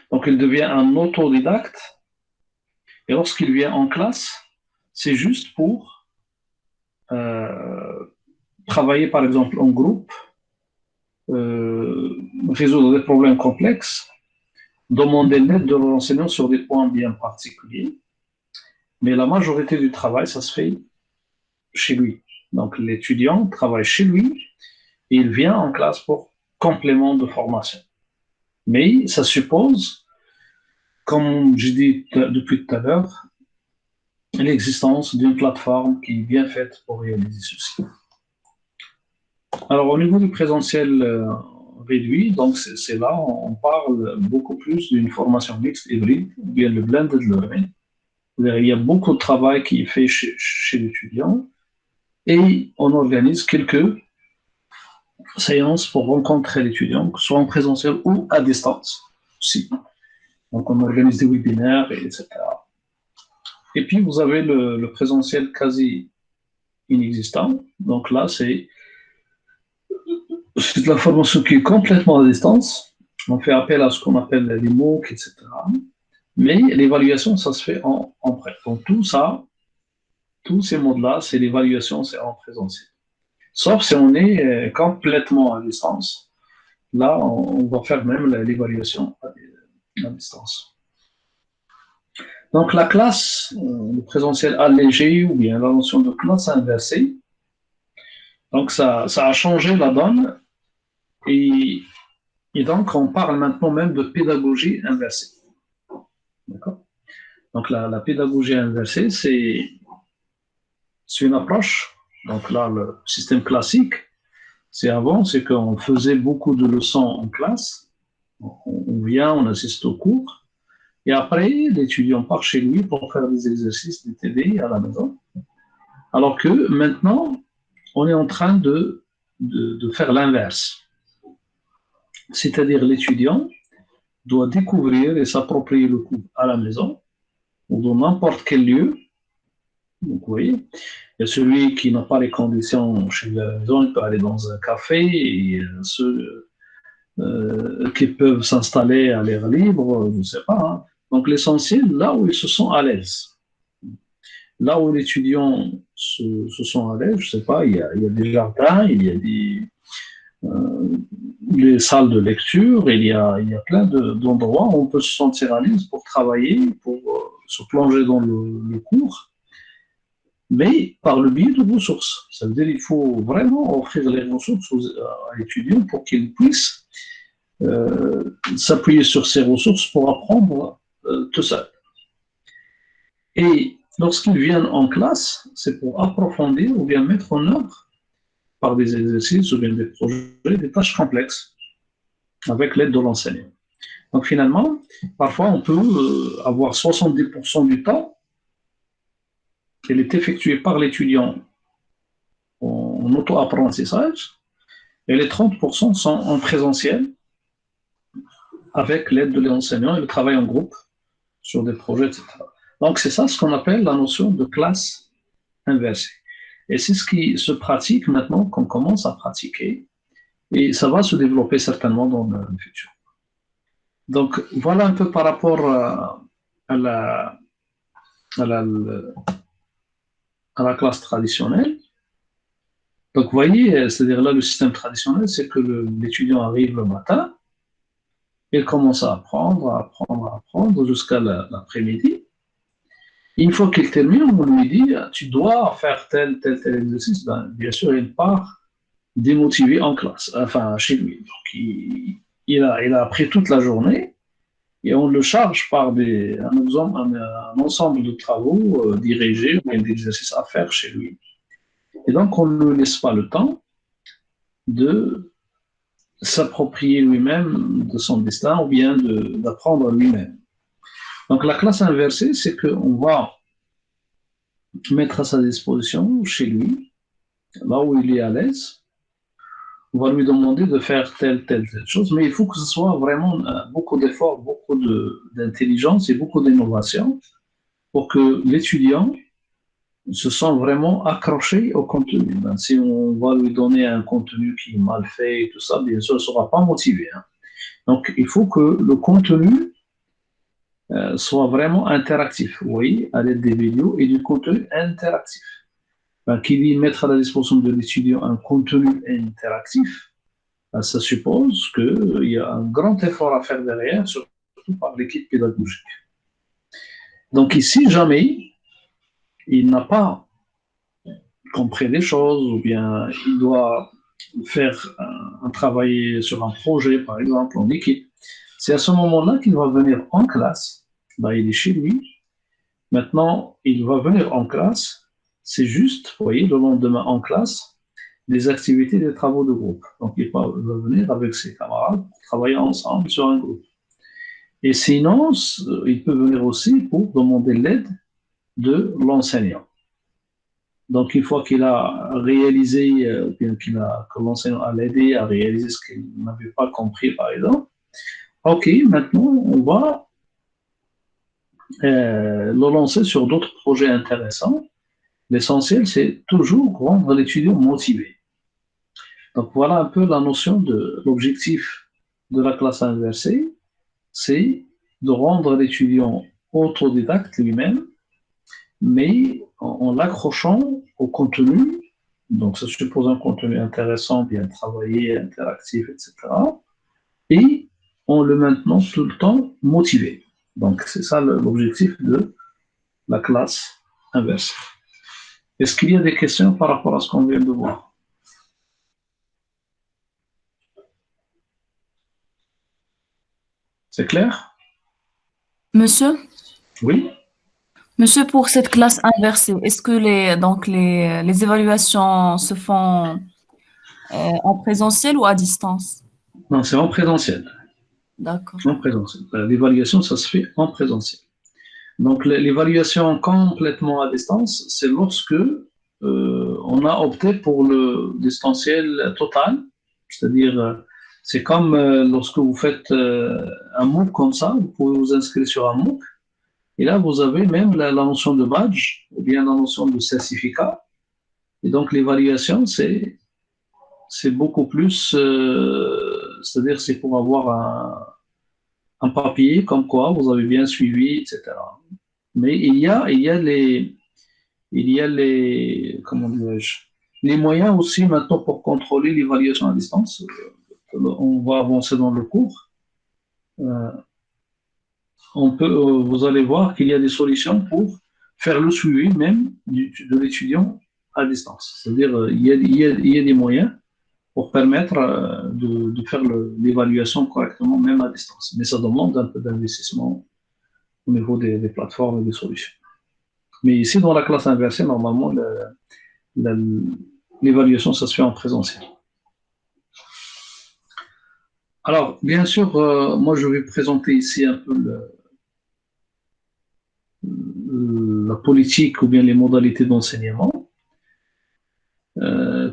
Donc, il devient un autodidacte. Et lorsqu'il vient en classe, c'est juste pour travailler, par exemple, en groupe, résoudre des problèmes complexes, demander l'aide de l'enseignant sur des points bien particuliers. Mais la majorité du travail, ça se fait chez lui. Donc, l'étudiant travaille chez lui et il vient en classe pour complément de formation. Mais ça suppose, comme je dis depuis tout à l'heure, l'existence d'une plateforme qui est bien faite pour réaliser ceci. Alors, au niveau du présentiel réduit, donc c'est là, on parle beaucoup plus d'une formation mixte hybride, ou bien le blended learning. Il y a beaucoup de travail qui est fait chez l'étudiant et on organise quelques séances pour rencontrer l'étudiant, que ce soit en présentiel ou à distance aussi. Donc, on organise des webinaires, etc. Et puis, vous avez le présentiel quasi inexistant. Donc là, c'est de la formation qui est complètement à distance. On fait appel à ce qu'on appelle les MOOC, etc. Mais l'évaluation, ça se fait en prêt. Donc tout ça, tous ces modes-là, c'est l'évaluation, c'est en présentiel. Sauf si on est complètement à distance. Là, on va faire même l'évaluation à distance. Donc la classe, le présentiel allégé ou bien la notion de classe inversée, donc ça a changé la donne et donc on parle maintenant même de pédagogie inversée. D'accord? Donc la pédagogie inversée, c'est une approche. Donc là, le système classique, c'est qu'on faisait beaucoup de leçons en classe. On vient, on assiste au cours. Et après, l'étudiant part chez lui pour faire des exercices, des TD à la maison. Alors que maintenant, on est en train de faire l'inverse. C'est-à-dire l'étudiant doit découvrir et s'approprier le cours à la maison ou dans n'importe quel lieu. Donc, vous voyez, il y a celui qui n'a pas les conditions chez la maison, il peut aller dans un café, et ceux qui peuvent s'installer à l'air libre, je ne sais pas. Hein. Donc l'essentiel, là où ils se sont à l'aise. Là où les étudiants se sont à l'aise, je ne sais pas, il y a des jardins, il y a des salles de lecture, il y a plein d'endroits où on peut se sentir à l'aise pour travailler, pour se plonger dans le cours, mais par le biais de ressources. Ça veut dire qu'il faut vraiment offrir les ressources à l'étudiant pour qu'il puisse s'appuyer sur ces ressources pour apprendre tout ça. Et lorsqu'ils viennent en classe, c'est pour approfondir ou bien mettre en œuvre par des exercices ou bien des projets, des tâches complexes avec l'aide de l'enseignant. Donc finalement, parfois on peut avoir 70% du temps, elle est effectuée par l'étudiant en auto-apprentissage, et les 30% sont en présentiel avec l'aide de l'enseignant et le travail en groupe sur des projets, etc. Donc c'est ça ce qu'on appelle la notion de classe inversée. Et c'est ce qui se pratique maintenant, qu'on commence à pratiquer, et ça va se développer certainement dans le futur. Donc voilà un peu par rapport à la, à la, à la classe traditionnelle. Donc vous voyez, c'est-à-dire là le système traditionnel, c'est que l'étudiant arrive le matin, il commence à apprendre, à apprendre, à apprendre jusqu'à l'après-midi. Une fois qu'il termine, on lui dit, tu dois faire tel exercice. Ben, bien sûr, il part démotivé en classe, enfin chez lui. Donc, il a appris toute la journée et on le charge par un ensemble de travaux dirigés ou d'exercices à faire chez lui. Et donc, on ne lui laisse pas le temps de s'approprier lui-même de son destin ou bien d'apprendre lui-même. Donc, la classe inversée, c'est qu'on va mettre à sa disposition chez lui, là où il est à l'aise, on va lui demander de faire telle chose, mais il faut que ce soit vraiment beaucoup d'efforts, beaucoup d'intelligence et beaucoup d'innovation pour que l'étudiant se sent vraiment accroché au contenu. Ben, si on va lui donner un contenu qui est mal fait et tout ça, bien sûr, il ne sera pas motivé. Hein. Donc, il faut que le contenu soit vraiment interactif, oui, à l'aide des vidéos et du contenu interactif. Ben, qui dit mettre à la disposition de l'étudiant un contenu interactif, ça suppose qu'il y a un grand effort à faire derrière, surtout par l'équipe pédagogique. Donc ici, jamais il n'a pas compris les choses, ou bien il doit faire un travail sur un projet, par exemple, en équipe. C'est à ce moment-là qu'il va venir en classe. Ben, il est chez lui. Maintenant, il va venir en classe. C'est juste, vous voyez, le lendemain en classe, des activités, des travaux de groupe. Donc, il va venir avec ses camarades pour travailler ensemble sur un groupe. Et sinon, il peut venir aussi pour demander l'aide de l'enseignant. Donc, une fois qu'il a réalisé, bien que l'enseignant a aidé à réaliser ce qu'il n'avait pas compris, par exemple, OK, maintenant, on va le lancer sur d'autres projets intéressants. L'essentiel, c'est toujours rendre l'étudiant motivé. Donc, voilà un peu la notion de l'objectif de la classe inversée, c'est de rendre l'étudiant autodidacte lui-même, mais en l'accrochant au contenu. Donc, ça suppose un contenu intéressant, bien travaillé, interactif, etc. Et en le maintenant tout le temps motivé. Donc, c'est ça l'objectif de la classe inversée. Est-ce qu'il y a des questions par rapport à ce qu'on vient de voir? C'est clair? Monsieur, Oui? monsieur, pour cette classe inversée, est-ce que les évaluations se font en présentiel ou à distance? Non, c'est en présentiel. D'accord. En présentiel. L'évaluation, ça se fait en présentiel. Donc, l'évaluation complètement à distance, c'est lorsque on a opté pour le distanciel total, c'est-à-dire, c'est comme lorsque vous faites un MOOC comme ça, vous pouvez vous inscrire sur un MOOC, et là, vous avez même la notion de badge, ou bien la notion de certificat, et donc l'évaluation, c'est beaucoup plus, c'est-à-dire, c'est pour avoir un papier comme quoi vous avez bien suivi, etc. Mais il y a comment dirais-je, les moyens aussi maintenant pour contrôler l'évaluation à distance. On va avancer dans le cours. Euh, vous allez voir qu'il y a des solutions pour faire le suivi même de l'étudiant à distance. C'est-à-dire, il y a des moyens pour permettre de faire l'évaluation correctement, même à distance. Mais ça demande un peu d'investissement au niveau des plateformes et des solutions. Mais ici, dans la classe inversée, normalement, l'évaluation, ça se fait en présentiel. Alors, bien sûr, moi, je vais présenter ici un peu la politique ou bien les modalités d'enseignement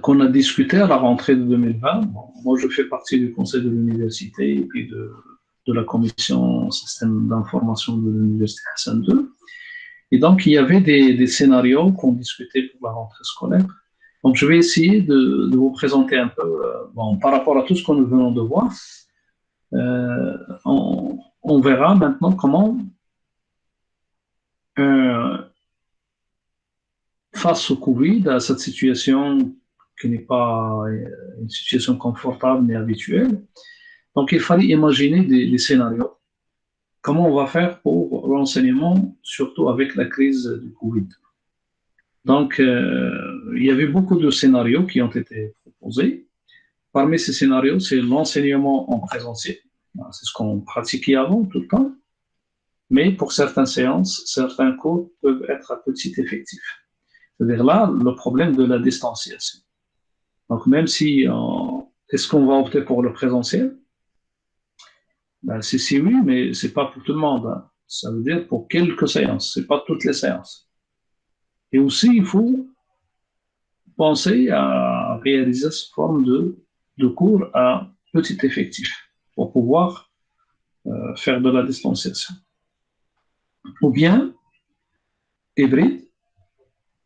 qu'on a discuté à la rentrée de 2020. Bon, moi, je fais partie du conseil de l'université et puis de la commission système d'information de l'université Hassan II. Et donc, il y avait des scénarios qu'on discutait pour la rentrée scolaire. Donc, je vais essayer de vous présenter un peu, bon, par rapport à tout ce que nous venons de voir, on verra maintenant comment, face au Covid, à cette situation qui n'est pas une situation confortable ni habituelle, donc il fallait imaginer des scénarios. Comment on va faire pour l'enseignement, surtout avec la crise du Covid. Donc, il y avait beaucoup de scénarios qui ont été proposés. Parmi ces scénarios, c'est l'enseignement en présentiel. C'est ce qu'on pratiquait avant tout le temps. Mais pour certaines séances, certains cours peuvent être à petit effectif. C'est-à-dire là, le problème de la distanciation. Donc, même si, est-ce qu'on va opter pour le présentiel? Ben, c'est oui, mais c'est pas pour tout le monde. Hein. Ça veut dire pour quelques séances, c'est pas toutes les séances. Et aussi, il faut penser à réaliser cette forme de cours à petit effectif pour pouvoir faire de la distanciation. Ou bien hybride,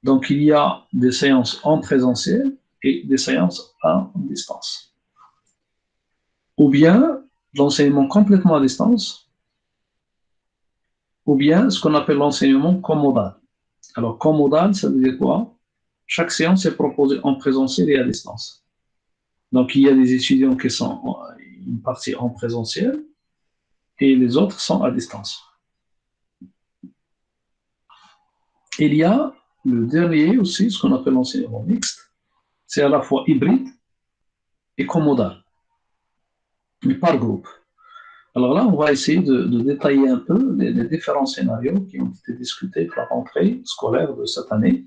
donc il y a des séances en présentiel et des séances à distance. Ou bien l'enseignement complètement à distance, ou bien ce qu'on appelle l'enseignement commodal. Alors commodal, ça veut dire quoi? Chaque séance est proposée en présentiel et à distance. Donc il y a des étudiants qui sont une partie en présentiel et les autres sont à distance. Il y a le dernier aussi, ce qu'on appelle l'enseignement mixte, c'est à la fois hybride et commodal, mais par groupe. Alors là, on va essayer de détailler un peu les différents scénarios qui ont été discutés pour la rentrée scolaire de cette année.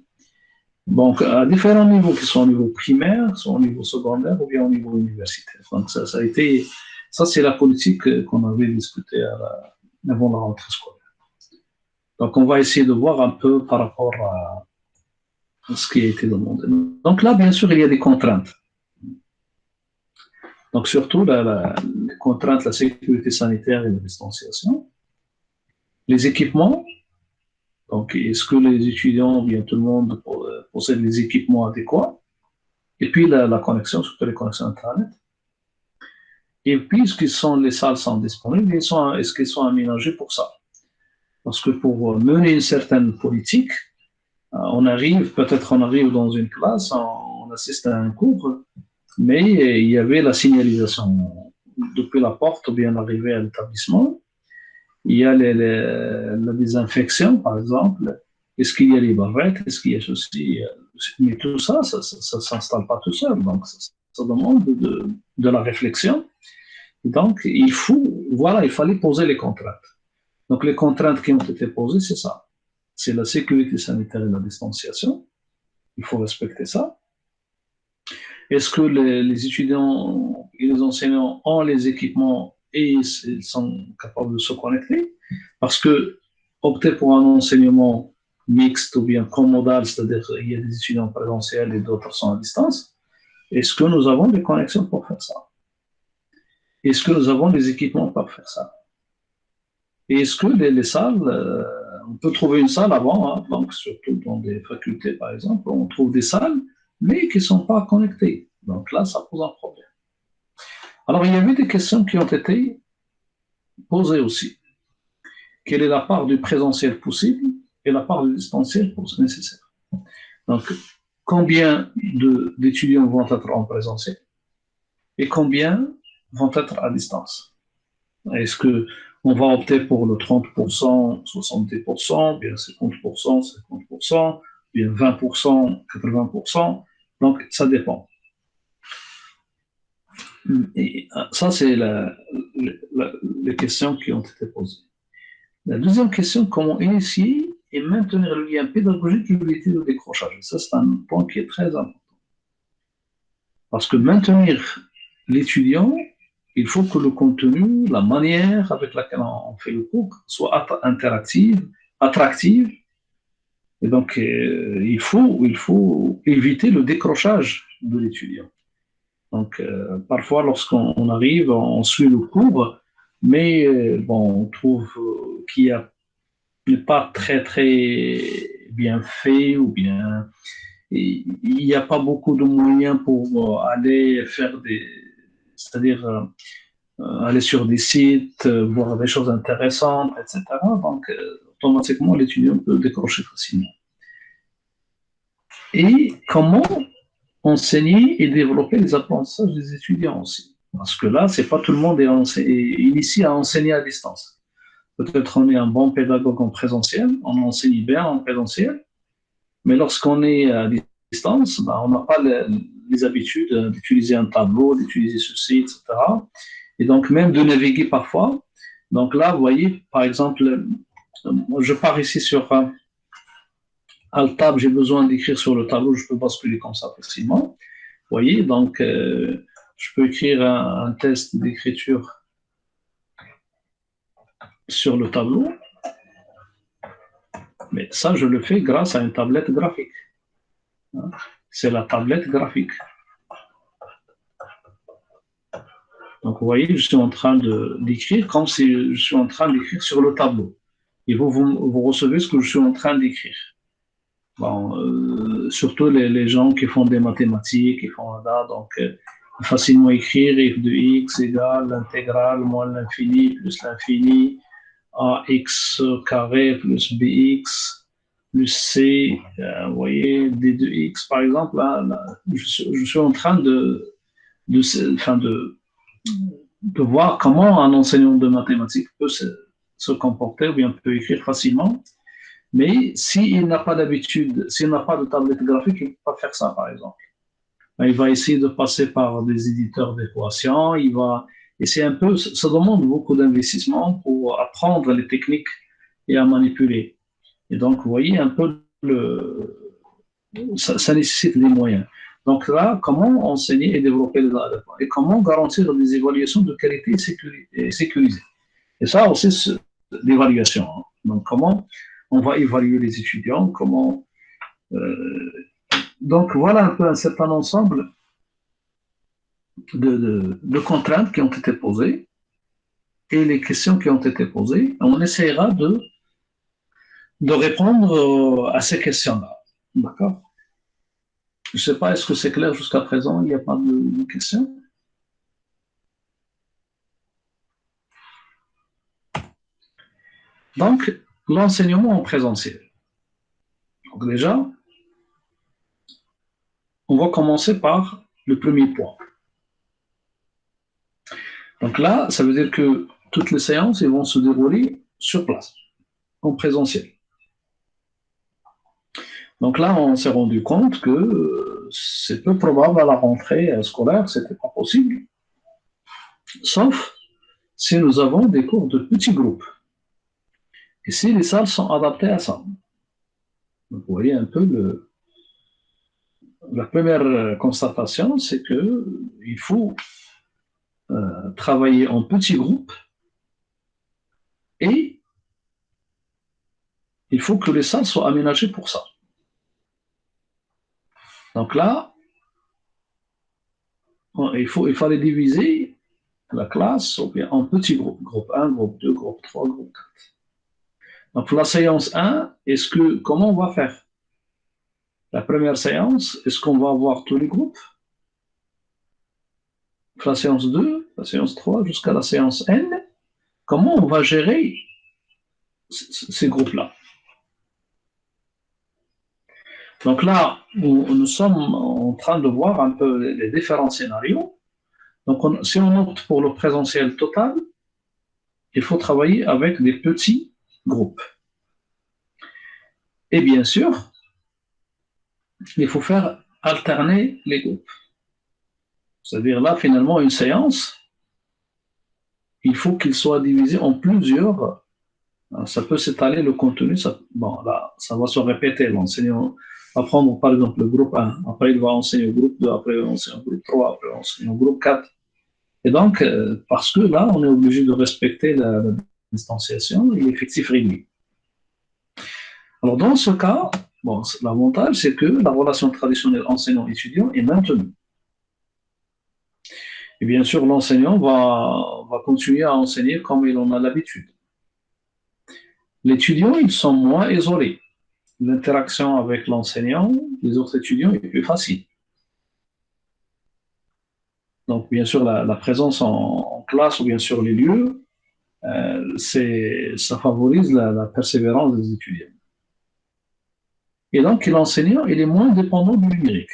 Donc, à différents niveaux, qui sont au niveau primaire, soit au niveau secondaire ou bien au niveau universitaire. Donc, ça a été, ça c'est la politique qu'on avait discutée avant la rentrée scolaire. Donc, on va essayer de voir un peu par rapport à ce qui a été demandé. Donc là, bien sûr, il y a des contraintes. Donc, surtout les contraintes, la sécurité sanitaire et la distanciation. Les équipements. Donc, est-ce que les étudiants, bien tout le monde, possèdent les équipements adéquats? Et puis, la connexion, surtout les connexions Internet. Et puis, est-ce que les salles sont disponibles? Est-ce qu'elles sont aménagées pour ça? Parce que pour mener une certaine politique, on arrive dans une classe, on assiste à un cours, mais il y avait la signalisation depuis la porte ou bien l'arrivée à l'établissement. Il y a la désinfection, par exemple. Est-ce qu'il y a les barrettes? Est-ce qu'il y a ceci? Mais tout ça, ça ne s'installe pas tout seul. Donc, ça demande de la réflexion. Donc, il fallait poser les contraintes. Donc, les contraintes qui ont été posées, c'est ça. C'est la sécurité sanitaire et la distanciation. Il faut respecter ça. Est-ce que les étudiants et les enseignants ont les équipements et ils sont capables de se connecter? Parce que opter pour un enseignement mixte ou bien commodal, c'est-à-dire il y a des étudiants présentiels et d'autres sont à distance, est-ce que nous avons des connexions pour faire ça? Est-ce que nous avons des équipements pour faire ça? Et est-ce que les salles, on peut trouver une salle avant, hein, donc surtout dans des facultés par exemple, on trouve des salles, mais qui ne sont pas connectées. Donc là, ça pose un problème. Alors, il y avait des questions qui ont été posées aussi. Quelle est la part du présentiel possible et la part du distanciel nécessaire? Donc, combien d'étudiants vont être en présentiel et combien vont être à distance? Est-ce qu'on va opter pour le 30%, 70%, bien 50%, 50%, bien 20%, 80%? Donc, ça dépend. Et ça, c'est les questions qui ont été posées. La deuxième question, comment initier et maintenir le lien pédagogique et éviter le décrochage? Ça, c'est un point qui est très important. Parce que maintenir l'étudiant, il faut que le contenu, la manière avec laquelle on fait le cours soit interactive, attractive. Et donc, il faut éviter le décrochage de l'étudiant. Donc, parfois, lorsqu'on arrive, on suit le cours, mais bon, on trouve qu'il n'est pas très, très bien fait ou bien il n'y a pas beaucoup de moyens pour aller faire c'est-à-dire aller sur des sites, voir des choses intéressantes, etc. Donc, automatiquement, l'étudiant peut décrocher facilement. Et comment enseigner et développer les apprentissages des étudiants aussi. Parce que là, c'est pas tout le monde est initié à enseigner à distance. Peut-être on est un bon pédagogue en présentiel, on enseigne bien en présentiel, mais lorsqu'on est à distance, on n'a pas les habitudes d'utiliser un tableau, d'utiliser ceci, etc. Et donc même de naviguer parfois. Donc là, vous voyez, par exemple, je pars ici sur Altab, j'ai besoin d'écrire sur le tableau, je peux basculer comme ça facilement. Vous voyez, donc je peux écrire un test d'écriture sur le tableau, mais ça, je le fais grâce à une tablette graphique. C'est la tablette graphique. Donc, vous voyez, je suis en train d'écrire comme si je suis en train d'écrire sur le tableau. Et vous recevez ce que je suis en train d'écrire. Bon, surtout les gens qui font des mathématiques, qui font là, donc facilement écrire f de x égale l'intégrale moins l'infini plus l'infini ax carré plus bx plus c, vous voyez, d de x par exemple, là, je suis en train de voir comment un enseignant de mathématiques peut se comporter ou bien peut écrire facilement. Mais s'il n'a pas d'habitude, s'il n'a pas de tablette graphique, il ne peut pas faire ça, par exemple. Il va essayer de passer par des éditeurs d'équations, et c'est un peu, ça demande beaucoup d'investissement pour apprendre les techniques et à manipuler. Et donc, vous voyez un peu, ça nécessite des moyens. Donc là, comment enseigner et développer les ADP et comment garantir des évaluations de qualité et sécurisées. Et ça aussi, c'est l'évaluation. Donc, comment on va évaluer les étudiants, comment... donc, voilà un peu un certain ensemble de contraintes qui ont été posées et les questions qui ont été posées. On essaiera de répondre à ces questions-là. D'accord? Je ne sais pas, est-ce que c'est clair jusqu'à présent? Il n'y a pas de questions? Donc, l'enseignement en présentiel. Donc déjà, on va commencer par le premier point. Donc là, ça veut dire que toutes les séances vont se dérouler sur place, en présentiel. Donc là, on s'est rendu compte que c'est peu probable à la rentrée scolaire, ce n'était pas possible, sauf si nous avons des cours de petits groupes. Et si les salles sont adaptées à ça. Donc, vous voyez un peu la première constatation, c'est qu'il faut travailler en petits groupes et il faut que les salles soient aménagées pour ça. Donc là, il fallait diviser la classe en petits groupes. Groupe 1, groupe 2, groupe 3, groupe 4. Donc pour la séance 1, comment on va faire? La première séance, est-ce qu'on va avoir tous les groupes? La séance 2, la séance 3, jusqu'à la séance N, comment on va gérer ces groupes-là? Donc là, nous sommes en train de voir un peu les différents scénarios. Donc, si on opte pour le présentiel total, il faut travailler avec des petits groupes. Et bien sûr, il faut faire alterner les groupes. C'est-à-dire là, finalement, une séance, il faut qu'il soit divisé en plusieurs. Ça peut s'étaler le contenu. Bon, là, ça va se répéter. L'enseignant va prendre, par exemple, le groupe 1. Après, il va enseigner au groupe 2. Après, il va enseigner au groupe 3. Après, il va enseigner au groupe 4. Et donc, parce que là, on est obligé de respecter la distanciation et l'effectif réduit. Alors, dans ce cas, bon, l'avantage, c'est que la relation traditionnelle enseignant-étudiant est maintenue. Et bien sûr, l'enseignant va continuer à enseigner comme il en a l'habitude. Les étudiants, ils sont moins isolés. L'interaction avec l'enseignant, les autres étudiants est plus facile. Donc, bien sûr, la présence en classe ou bien sur les lieux, ça favorise la persévérance des étudiants. Et donc, l'enseignant, il est moins dépendant du numérique.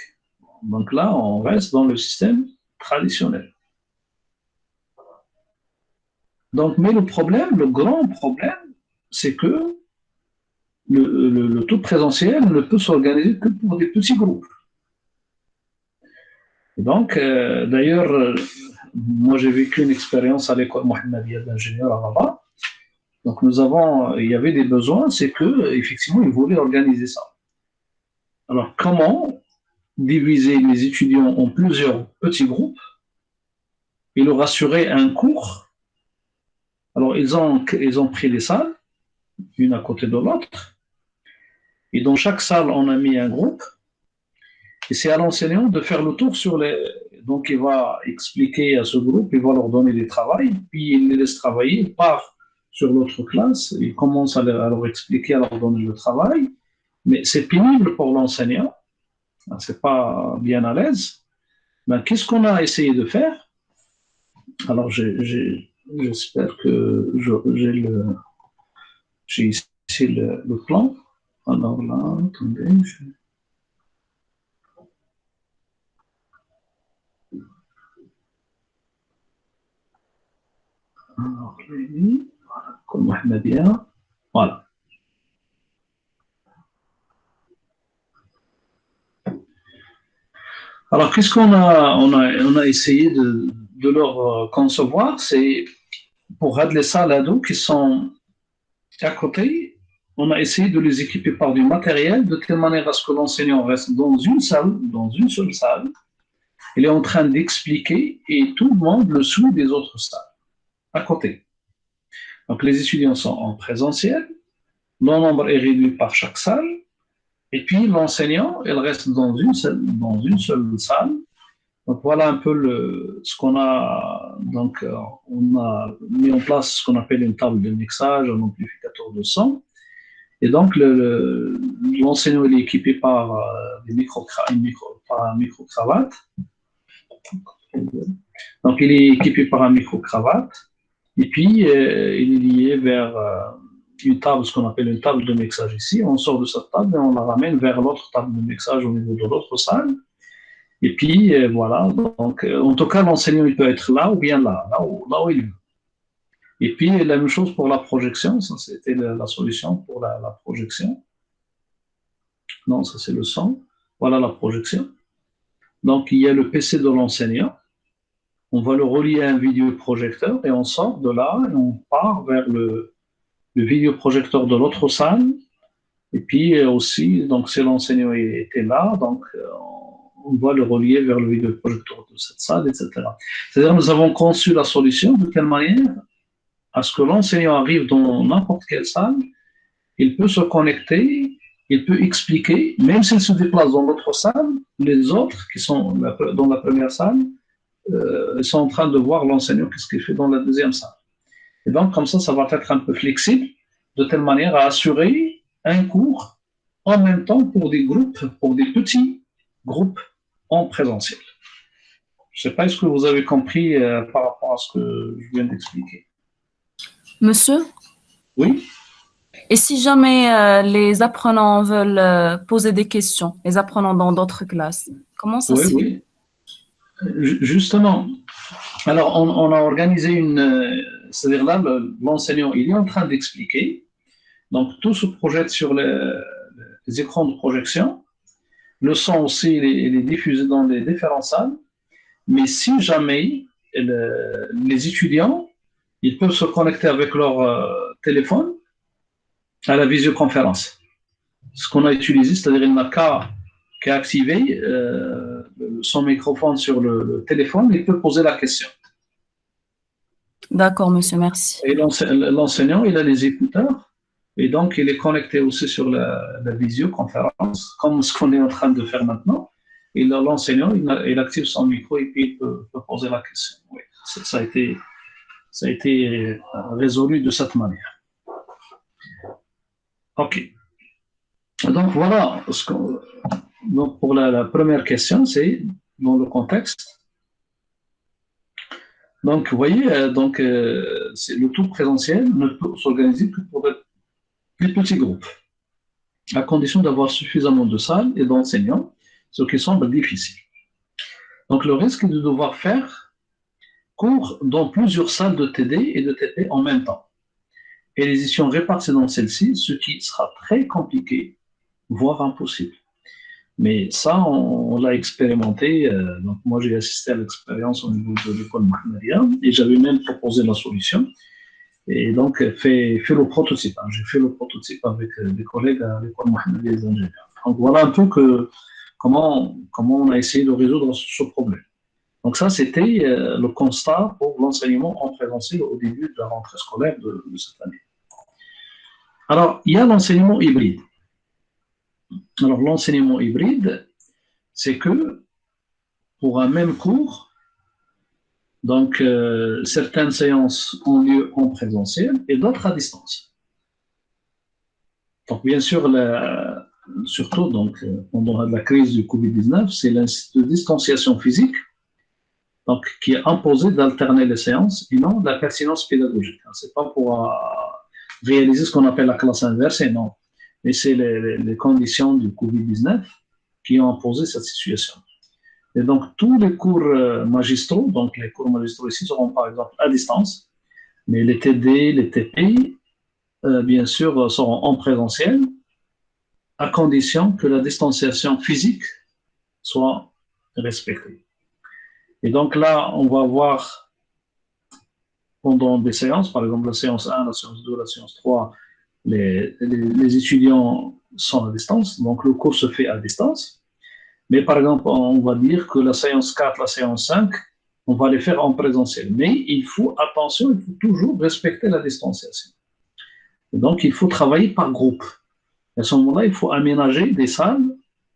Donc là, on reste dans le système traditionnel. Donc, mais le problème, le grand problème, c'est que le taux présentiel ne peut s'organiser que pour des petits groupes. Et donc, d'ailleurs, moi j'ai vécu une expérience à l'école Mohammedia d'ingénieur à Rabat. Donc, il y avait des besoins, c'est que effectivement, ils voulaient organiser ça. Alors, comment diviser les étudiants en plusieurs petits groupes et leur assurer un cours? Alors, ils ont pris des salles, une à côté de l'autre, et dans chaque salle, on a mis un groupe, et c'est à l'enseignant de faire le tour sur les. Donc, il va expliquer à ce groupe, il va leur donner des travaux, puis il les laisse travailler, il part sur l'autre classe, il commence à leur expliquer, à leur donner le travail, mais c'est pénible pour l'enseignant, c'est pas bien à l'aise. Ben, qu'est-ce qu'on a essayé de faire? Alors, j'espère que j'ai ici le plan. Alors là, attendez. Alors, voilà, comme Mohammedia. Voilà. Alors, qu'est-ce on a essayé de leur concevoir? C'est pour régler ça, l'ado qui sont à côté, on a essayé de les équiper par du matériel de telle manière à ce que l'enseignant reste dans une salle, dans une seule salle. Il est en train d'expliquer et tout le monde le suit des autres salles à côté. Donc, les étudiants sont en présentiel, le nombre est réduit par chaque salle, et puis l'enseignant, il reste dans une seule salle. Donc, voilà un peu ce qu'on a. Donc, on a mis en place ce qu'on appelle une table de mixage, un amplificateur de son. Et donc, l'enseignant est équipé par un micro-cravate. Donc, il est équipé par un micro-cravate. Et puis, il est lié vers une table, ce qu'on appelle une table de mixage ici. On sort de cette table et on la ramène vers l'autre table de mixage au niveau de l'autre salle. Et puis, voilà. Donc, en tout cas, l'enseignant, il peut être là ou bien là où il veut. Et puis, la même chose pour la projection. Ça, c'était la solution pour la projection. Non, ça, c'est le son. Voilà la projection. Donc, il y a le PC de l'enseignant. On va le relier à un vidéoprojecteur et on sort de là et on part vers le vidéoprojecteur de l'autre salle. Et puis aussi, donc si l'enseignant était là, donc on va le relier vers le vidéoprojecteur de cette salle, etc. C'est-à-dire nous avons conçu la solution de telle manière à ce que l'enseignant arrive dans n'importe quelle salle, il peut se connecter, il peut expliquer, même s'il se déplace dans l'autre salle, les autres qui sont dans la première salle, ils sont en train de voir l'enseignant qu'est-ce qu'il fait dans la deuxième salle. Et donc, comme ça va être un peu flexible, de telle manière à assurer un cours en même temps pour des groupes, pour des petits groupes en présentiel. Je ne sais pas, est-ce que vous avez compris par rapport à ce que je viens d'expliquer? Monsieur? Oui. Et si jamais les apprenants veulent poser des questions, les apprenants dans d'autres classes, comment ça se fait? Oui. Justement. Alors, on a organisé c'est-à-dire là, l'enseignant, il est en train d'expliquer. Donc, tout se projette sur les écrans de projection. Le son aussi, il est diffusé dans les différentes salles. Mais si jamais les étudiants, ils peuvent se connecter avec leur téléphone à la visioconférence. Ce qu'on a utilisé, c'est-à-dire il n'a qu'à activer son microphone sur le téléphone, il peut poser la question. D'accord, monsieur, merci. Et l'enseignant, il a les écouteurs et donc il est connecté aussi sur la visioconférence, comme ce qu'on est en train de faire maintenant. Et l'enseignant, il active son micro et puis il peut poser la question. Oui, ça a été résolu de cette manière. OK. Donc voilà, donc pour la première question, c'est dans le contexte. Donc vous voyez, le tout présentiel ne peut s'organiser que pour des petits groupes, à condition d'avoir suffisamment de salles et d'enseignants, ce qui semble difficile. Donc le risque est de devoir faire cours dans plusieurs salles de TD et de TP en même temps, et les éditions réparties dans celles-ci, ce qui sera très compliqué, voire impossible. Mais ça, on l'a expérimenté. Donc moi, j'ai assisté à l'expérience au niveau de l'école Mohammedia et j'avais même proposé la solution. Et donc, fait le prototype. J'ai fait le prototype avec des collègues à l'école Mohammedia des ingénieurs. Donc voilà un peu comment on a essayé de résoudre ce problème. Donc ça, c'était le constat pour l'enseignement en présentiel au début de la rentrée scolaire de cette année. Alors, il y a l'enseignement hybride. Alors, l'enseignement hybride, c'est que pour un même cours, donc certaines séances ont lieu en présentiel et d'autres à distance. Donc, bien sûr, surtout donc, pendant la crise du Covid-19, c'est la distanciation physique donc, qui est imposée d'alterner les séances et non de la pertinence pédagogique. Ce n'est pas pour réaliser ce qu'on appelle la classe inversée, non. Mais c'est les conditions du Covid-19 qui ont imposé cette situation. Et donc, tous les cours magistraux, donc les cours magistraux ici seront par exemple à distance, mais les TD, les TP, bien sûr, seront en présentiel, à condition que la distanciation physique soit respectée. Et donc là, on va voir pendant des séances, par exemple la séance 1, la séance 2, la séance 3, les étudiants sont à distance, donc le cours se fait à distance. Mais par exemple, on va dire que la séance 4, la séance 5, on va les faire en présentiel. Mais il faut, attention, il faut toujours respecter la distanciation. Et donc, il faut travailler par groupe. Et à ce moment-là, il faut aménager des salles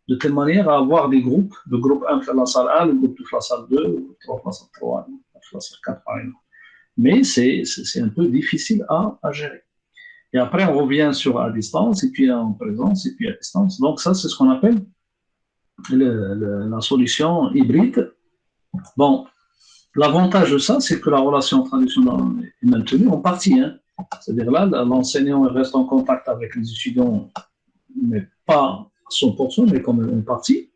de telle manière à avoir des groupes. Le groupe 1 fait la salle 1, le groupe 2 fait la salle 2, le groupe 3 fait la salle 3, le groupe 4 fait la salle 4, par exemple. Mais c'est un peu difficile à gérer. Et après, on revient sur à distance, et puis en présence, et puis à distance. Donc ça, c'est ce qu'on appelle la solution hybride. Bon, l'avantage de ça, c'est que la relation traditionnelle est maintenue en partie. C'est-à-dire là, l'enseignant reste en contact avec les étudiants, mais pas à 100%, mais quand même en partie.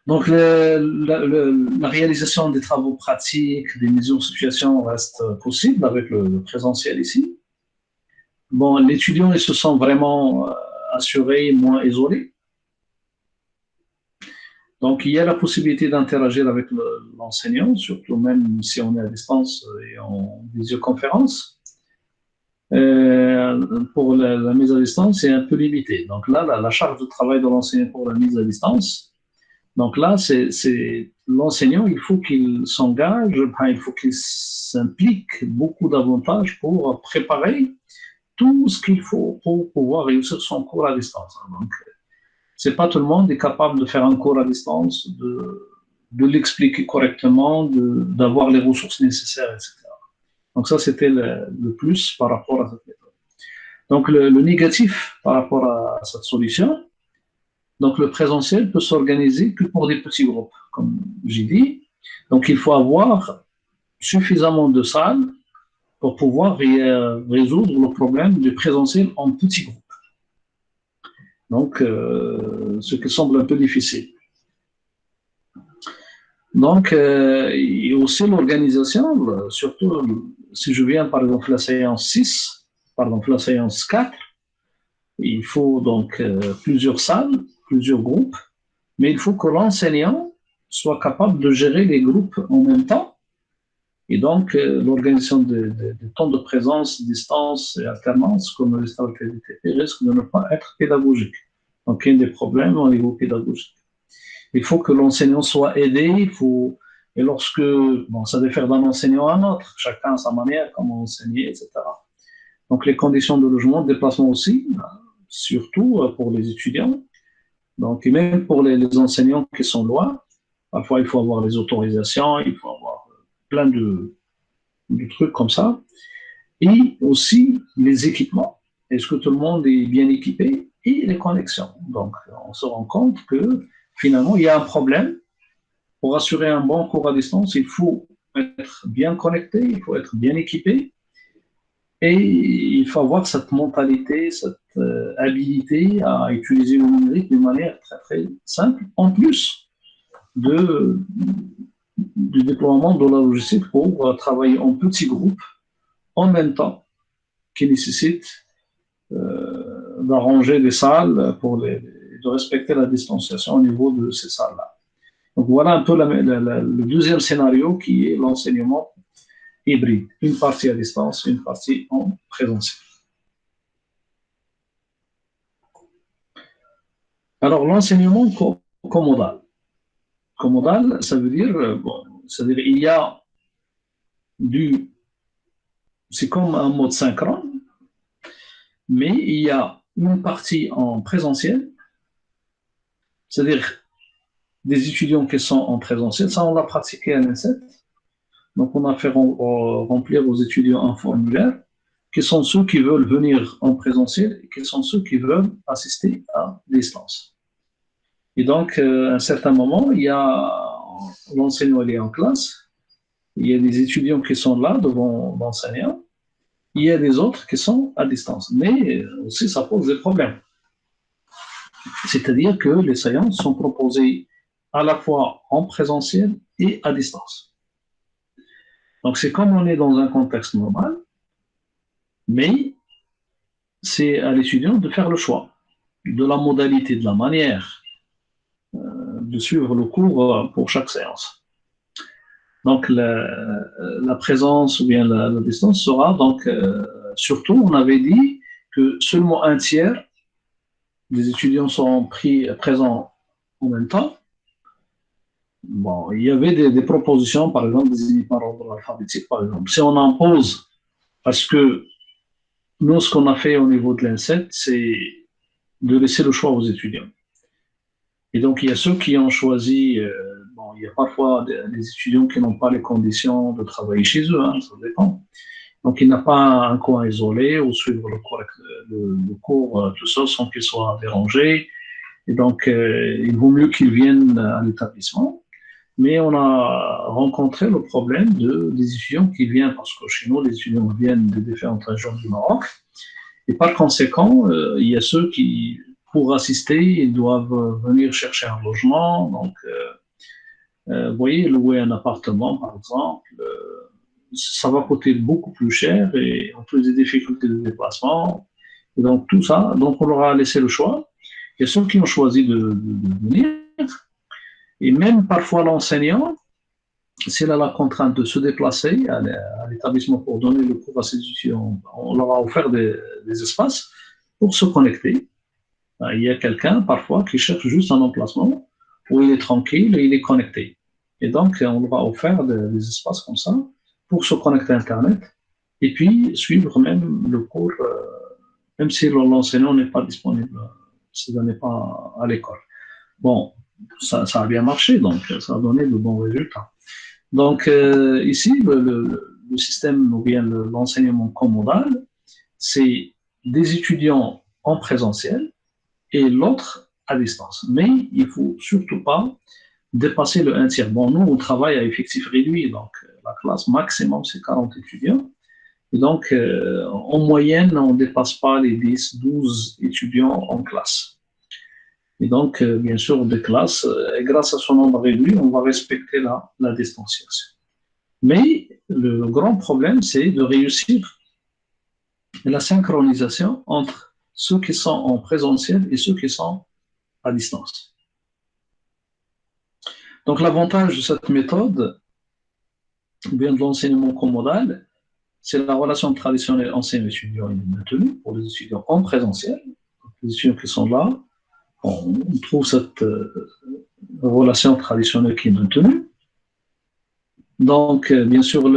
Donc, la réalisation des travaux pratiques, des mises en situation reste possible avec le présentiel ici. Bon, l'étudiant, il se sent vraiment assuré, moins isolé. Donc, il y a la possibilité d'interagir avec l'enseignant, surtout même si on est à distance et en visioconférence. Pour la mise à distance, c'est un peu limité. Donc là, la charge de travail de l'enseignant pour la mise à distance, donc là, c'est l'enseignant, il faut qu'il s'engage, il faut qu'il s'implique beaucoup davantage pour préparer tout ce qu'il faut pour pouvoir réussir son cours à distance. Donc, c'est pas tout le monde est capable de faire un cours à distance, de l'expliquer correctement, d'avoir les ressources nécessaires, etc. Donc ça, c'était le plus par rapport à cette méthode. Donc le négatif par rapport à cette solution, donc le présentiel peut s'organiser que pour des petits groupes, comme j'ai dit. Donc il faut avoir suffisamment de salles pour pouvoir résoudre le problème du présentiel en petits groupes. Donc, ce qui semble un peu difficile. Donc, il y a aussi l'organisation, surtout si je viens par exemple la séance 6, par exemple la séance 4, il faut donc plusieurs salles, plusieurs groupes, mais il faut que l'enseignant soit capable de gérer les groupes en même temps. Et donc, l'organisation de temps de présence, distance et alternance, comme le stade risque de ne pas être pédagogique. Donc, il y a des problèmes au niveau pédagogique. Il faut que l'enseignant soit aidé, il faut Et lorsque, bon, ça diffère d'un enseignant à un autre, chacun a sa manière, comment enseigner, etc. Donc, les conditions de logement, de déplacement aussi, surtout pour les étudiants. Donc, et même pour les enseignants qui sont loin, parfois il faut avoir les autorisations, il faut avoir plein de trucs comme ça. Et aussi les équipements. Est-ce que tout le monde est bien équipé? Et les connexions. Donc, on se rend compte que finalement, il y a un problème. Pour assurer un bon cours à distance, il faut être bien connecté, il faut être bien équipé. Et il faut avoir cette mentalité, cette habilité à utiliser le numérique d'une manière très, très simple, en plus du déploiement de la logistique pour travailler en petits groupes en même temps, qui nécessite d'arranger des salles de respecter la distanciation au niveau de ces salles-là. Donc voilà un peu le deuxième scénario qui est l'enseignement hybride. Une partie à distance, une partie en présentiel. Alors l'enseignement commodal. Commodal, ça veut dire, bon, c'est-à-dire il y a c'est comme un mode synchrone, mais il y a une partie en présentiel, c'est-à-dire des étudiants qui sont en présentiel. Ça, on l'a pratiqué à l'INSET. Donc, on a fait remplir aux étudiants un formulaire qui sont ceux qui veulent venir en présentiel et qui sont ceux qui veulent assister à distance. Et donc, à un certain moment, il y a l'enseignant est en classe, il y a des étudiants qui sont là devant l'enseignant, il y a des autres qui sont à distance. Mais aussi, ça pose des problèmes. C'est-à-dire que les séances sont proposées à la fois en présentiel et à distance. Donc, c'est comme on est dans un contexte normal, mais c'est à l'étudiant de faire le choix de la modalité, de la manière de suivre le cours pour chaque séance. Donc, la présence ou bien la distance sera donc, surtout, on avait dit que seulement un tiers des étudiants seront présents en même temps. Bon, il y avait des propositions, par exemple, des équipements par ordre alphabétique, par exemple. Si on impose, parce que nous, ce qu'on a fait au niveau de l'INSET, c'est de laisser le choix aux étudiants. Et donc, il y a ceux qui ont choisi, bon, il y a parfois des étudiants qui n'ont pas les conditions de travailler chez eux, hein, ça dépend. Donc, il n'a pas un coin isolé où suivre le cours tout seul sans qu'il soit dérangé. Et donc, il vaut mieux qu'ils viennent à l'établissement. Mais on a rencontré le problème des étudiants qui viennent, parce que chez nous, les étudiants viennent de différentes régions du Maroc. Et par conséquent, il y a ceux qui, pour assister, ils doivent venir chercher un logement. Donc, vous voyez, louer un appartement, par exemple, ça va coûter beaucoup plus cher et en plus des difficultés de déplacement. Et donc, tout ça, donc on leur a laissé le choix. Il y a ceux qui ont choisi de venir. Et même parfois l'enseignant, s'il a la contrainte de se déplacer à l'établissement pour donner le cours à ses étudiants, on leur a offert des espaces pour se connecter. Il y a quelqu'un parfois qui cherche juste un emplacement où il est tranquille et il est connecté. Et donc, on leur a offert des espaces comme ça pour se connecter à Internet et puis suivre même le cours, même si l'enseignant n'est pas disponible, s'il n'est pas à l'école. Bon, ça a bien marché, donc ça a donné de bons résultats. Donc, ici, le système ou bien l'enseignement commodal, c'est des étudiants en présentiel et l'autre à distance. Mais il ne faut surtout pas dépasser le 1 tiers. Bon, nous, on travaille à effectif réduit, donc la classe maximum, c'est 40 étudiants. Et donc, en moyenne, on ne dépasse pas les 10, 12 étudiants en classe. Et donc, bien sûr, des classes, et grâce à son nombre réduit, on va respecter la distanciation. Mais le grand problème, c'est de réussir la synchronisation entre ceux qui sont en présentiel et ceux qui sont à distance. Donc, l'avantage de cette méthode, bien de l'enseignement commodal, c'est la relation traditionnelle enseignant-étudiant est maintenue pour les étudiants en présentiel. Donc, les étudiants qui sont là, on trouve cette relation traditionnelle qui est maintenue. Donc, bien sûr,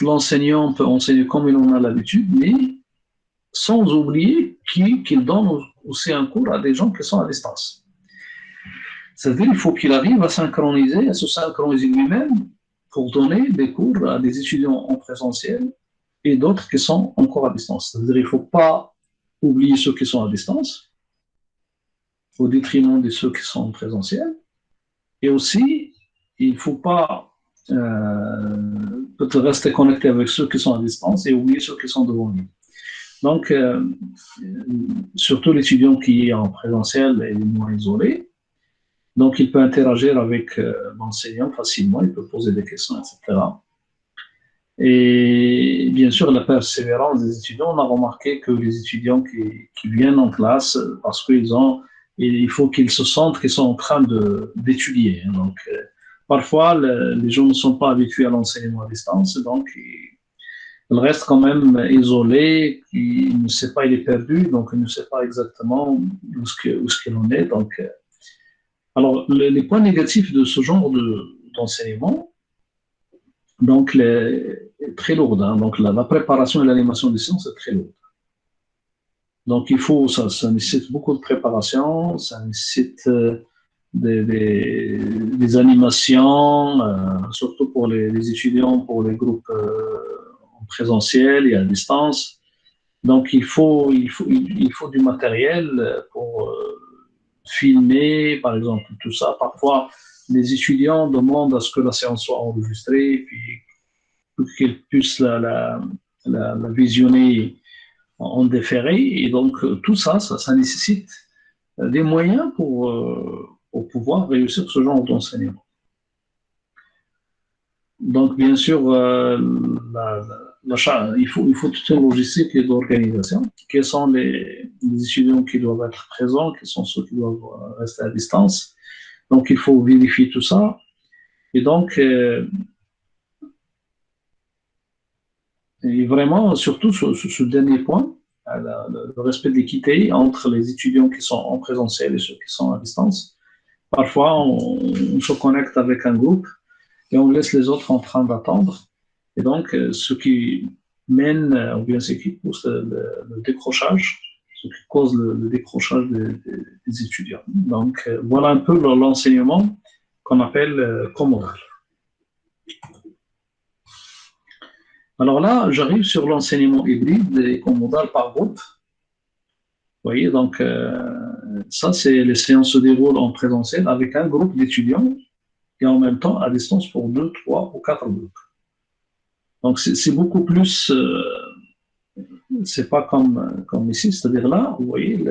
l'enseignant peut enseigner comme il en a l'habitude, mais sans oublier qu'il donne aussi un cours à des gens qui sont à distance. C'est-à-dire qu'il faut qu'il arrive à synchroniser, à se synchroniser lui-même pour donner des cours à des étudiants en présentiel et d'autres qui sont encore à distance. C'est-à-dire qu'il ne faut pas oublier ceux qui sont à distance au détriment de ceux qui sont en présentiel. Et aussi, il ne faut pas peut-être rester connecté avec ceux qui sont à distance et oublier ceux qui sont devant lui. Donc, surtout l'étudiant qui est en présentiel est moins isolé. Donc, il peut interagir avec l'enseignant facilement, il peut poser des questions, etc. Et bien sûr, la persévérance des étudiants, on a remarqué que les étudiants qui viennent en classe, parce il faut qu'ils se sentent qu'ils sont en train d'étudier. Donc, parfois, les gens ne sont pas habitués à l'enseignement à distance, donc il reste quand même isolé, il ne sait pas, il est perdu, donc il ne sait pas exactement où ce qu'il en est. Donc, alors, les points négatifs de ce genre d'enseignement, donc, très lourde. Hein, donc, la préparation et l'animation des séances est très lourde. Donc, ça nécessite beaucoup de préparation, ça nécessite des animations, surtout pour les étudiants, pour les groupes en présentiel et à distance. Donc, il faut du matériel pour filmer, par exemple, tout ça. Parfois, les étudiants demandent à ce que la séance soit enregistrée, puis pour qu'ils puissent la visionner en déféré. Et donc, tout ça nécessite des moyens pour pouvoir réussir ce genre d'enseignement. Donc, bien sûr, il faut toute une logistique d'organisation. Quels sont les étudiants qui doivent être présents, quels sont ceux qui doivent rester à distance. Donc, il faut vérifier tout ça. Et donc, et vraiment, surtout sur ce dernier point, le respect de l'équité entre les étudiants qui sont en présentiel et ceux qui sont à distance. Parfois, on se connecte avec un groupe et on laisse les autres en train d'attendre. Et donc, ce qui mène, ou bien ce qui pousse le décrochage, ce qui cause le décrochage des étudiants. Donc, voilà un peu l'enseignement qu'on appelle comodal. Alors là, j'arrive sur l'enseignement hybride et comodal par groupe. Vous voyez, donc, ça, c'est les séances se déroulent en présentiel avec un groupe d'étudiants et en même temps à distance pour 2, 3 ou 4 groupes. Donc, c'est beaucoup plus, c'est pas comme ici, c'est-à-dire là, vous voyez,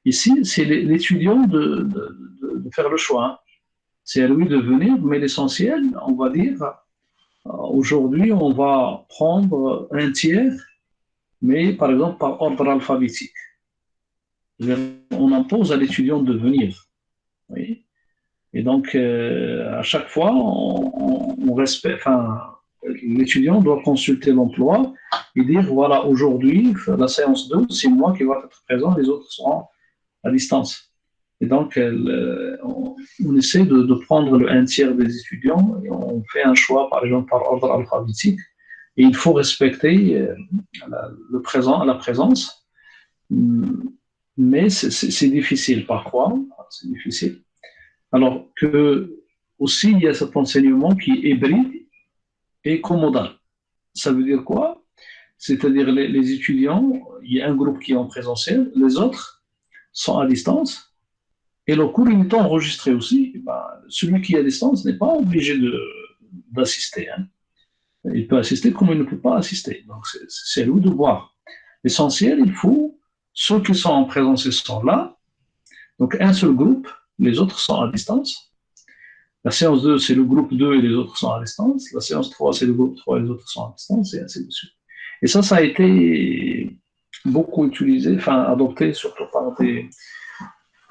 ici, c'est l'étudiant de faire le choix. C'est à lui de venir, mais l'essentiel, on va dire, aujourd'hui, on va prendre un tiers, mais par exemple par ordre alphabétique. On impose à l'étudiant de venir. Oui. Et donc, à chaque fois, on respecte, l'étudiant doit consulter l'emploi et dire, voilà, aujourd'hui, la séance 2, c'est moi qui vais être présent, les autres seront à distance. Et donc, on essaie de prendre le 1/3 des étudiants et on fait un choix, par exemple, par ordre alphabétique. Et il faut respecter la présence. Mais c'est difficile parfois, c'est difficile. Alors que aussi, il y a cet enseignement qui est hybride et commodal. Ça veut dire quoi? C'est-à-dire les étudiants, il y a un groupe qui est en présentiel, les autres sont à distance, et le cours est enregistré aussi. Celui qui est à distance n'est pas obligé d'assister. Hein. Il peut assister comme il ne peut pas assister. Donc c'est à lui de voir. L'essentiel, ceux qui sont en présentiel sont là, donc un seul groupe, les autres sont à distance. La séance 2, c'est le groupe 2 et les autres sont à distance. La séance 3, c'est le groupe 3 et les autres sont à distance, et ainsi de suite. Et ça a été beaucoup utilisé, adopté surtout par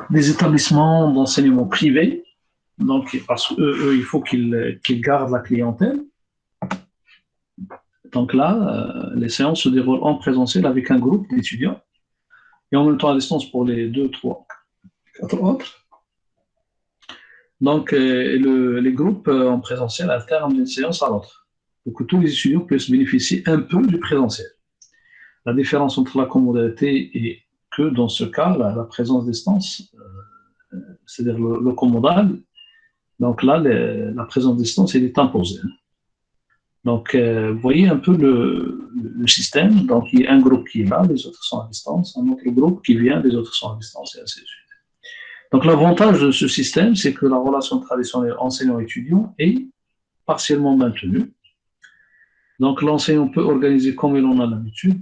des établissements d'enseignement privé. Donc, parce qu'eux, il faut qu'ils gardent la clientèle. Donc là, les séances se déroulent en présentiel avec un groupe d'étudiants et en même temps à distance pour les 2, 3, 4 autres. Donc, les groupes en présentiel alternent d'une séance à l'autre pour que tous les étudiants puissent bénéficier un peu du présentiel. La différence entre la commodalité est que dans ce cas, la présence distance, c'est-à-dire le commodal, donc là, la présence distance, elle est imposée. Donc, vous voyez un peu le système. Donc, il y a un groupe qui est là, les autres sont à distance, un autre groupe qui vient, les autres sont à distance, et ainsi de suite. Donc, l'avantage de ce système, c'est que la relation traditionnelle enseignant-étudiant est partiellement maintenue. Donc, l'enseignant peut organiser comme il en a l'habitude,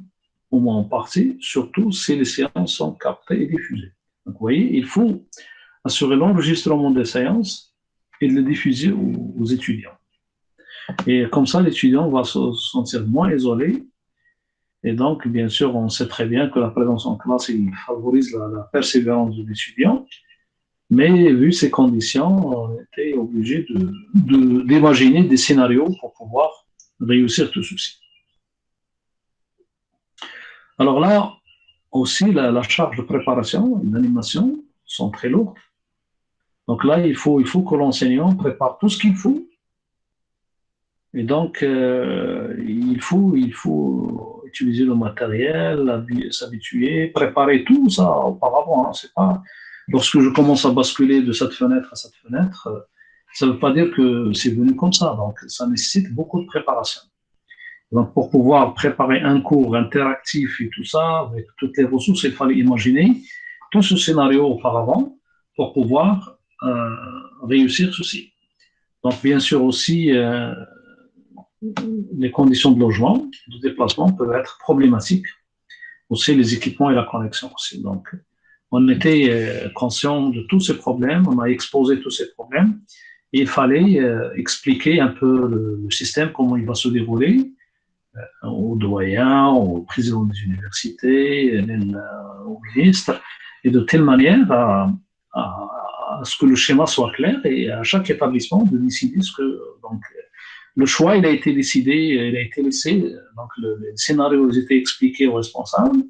au moins en partie, surtout si les séances sont captées et diffusées. Donc, vous voyez, il faut assurer l'enregistrement des séances et de les diffuser aux étudiants. Et comme ça, l'étudiant va se sentir moins isolé. Et donc, bien sûr, on sait très bien que la présence en classe, il favorise la persévérance de l'étudiant. Mais vu ces conditions, on était obligé d'imaginer des scénarios pour pouvoir réussir tout ceci. Alors là, aussi, la charge de préparation et d'animation sont très lourdes. Donc là, il faut que l'enseignant prépare tout ce qu'il faut. Et donc, il faut utiliser le matériel, s'habituer, préparer tout ça auparavant. Hein. C'est pas, lorsque je commence à basculer de cette fenêtre à cette fenêtre, ça ne veut pas dire que c'est venu comme ça. Donc, ça nécessite beaucoup de préparation. Donc, pour pouvoir préparer un cours interactif et tout ça, avec toutes les ressources, il fallait imaginer tout ce scénario auparavant pour pouvoir réussir ceci. Donc, bien sûr aussi, les conditions de logement, de déplacement peuvent être problématiques. Aussi, les équipements et la connexion aussi. Donc, on était conscient de tous ces problèmes, on a exposé tous ces problèmes, et il fallait expliquer un peu le système, comment il va se dérouler, aux doyens, aux présidents des universités, même aux ministres, et de telle manière à ce que le schéma soit clair et à chaque établissement de décider ce que. Donc, le choix, il a été décidé, il a été laissé, donc les scénarios ont été expliqués aux responsables,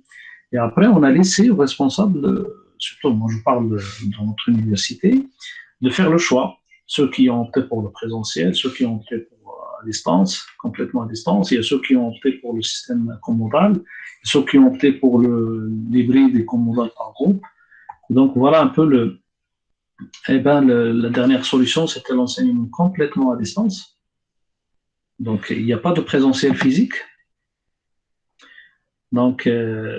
et après, on a laissé aux responsables, surtout moi je parle dans notre université, de faire le choix. Ceux qui ont opté pour le présentiel, ceux qui ont opté pour à distance, complètement à distance, il y a ceux qui ont opté pour le système commodal, ceux qui ont opté pour l'hybride et commodal par groupe. Donc voilà un peu la dernière solution, c'était l'enseignement complètement à distance. Donc il n'y a pas de présentiel physique. Donc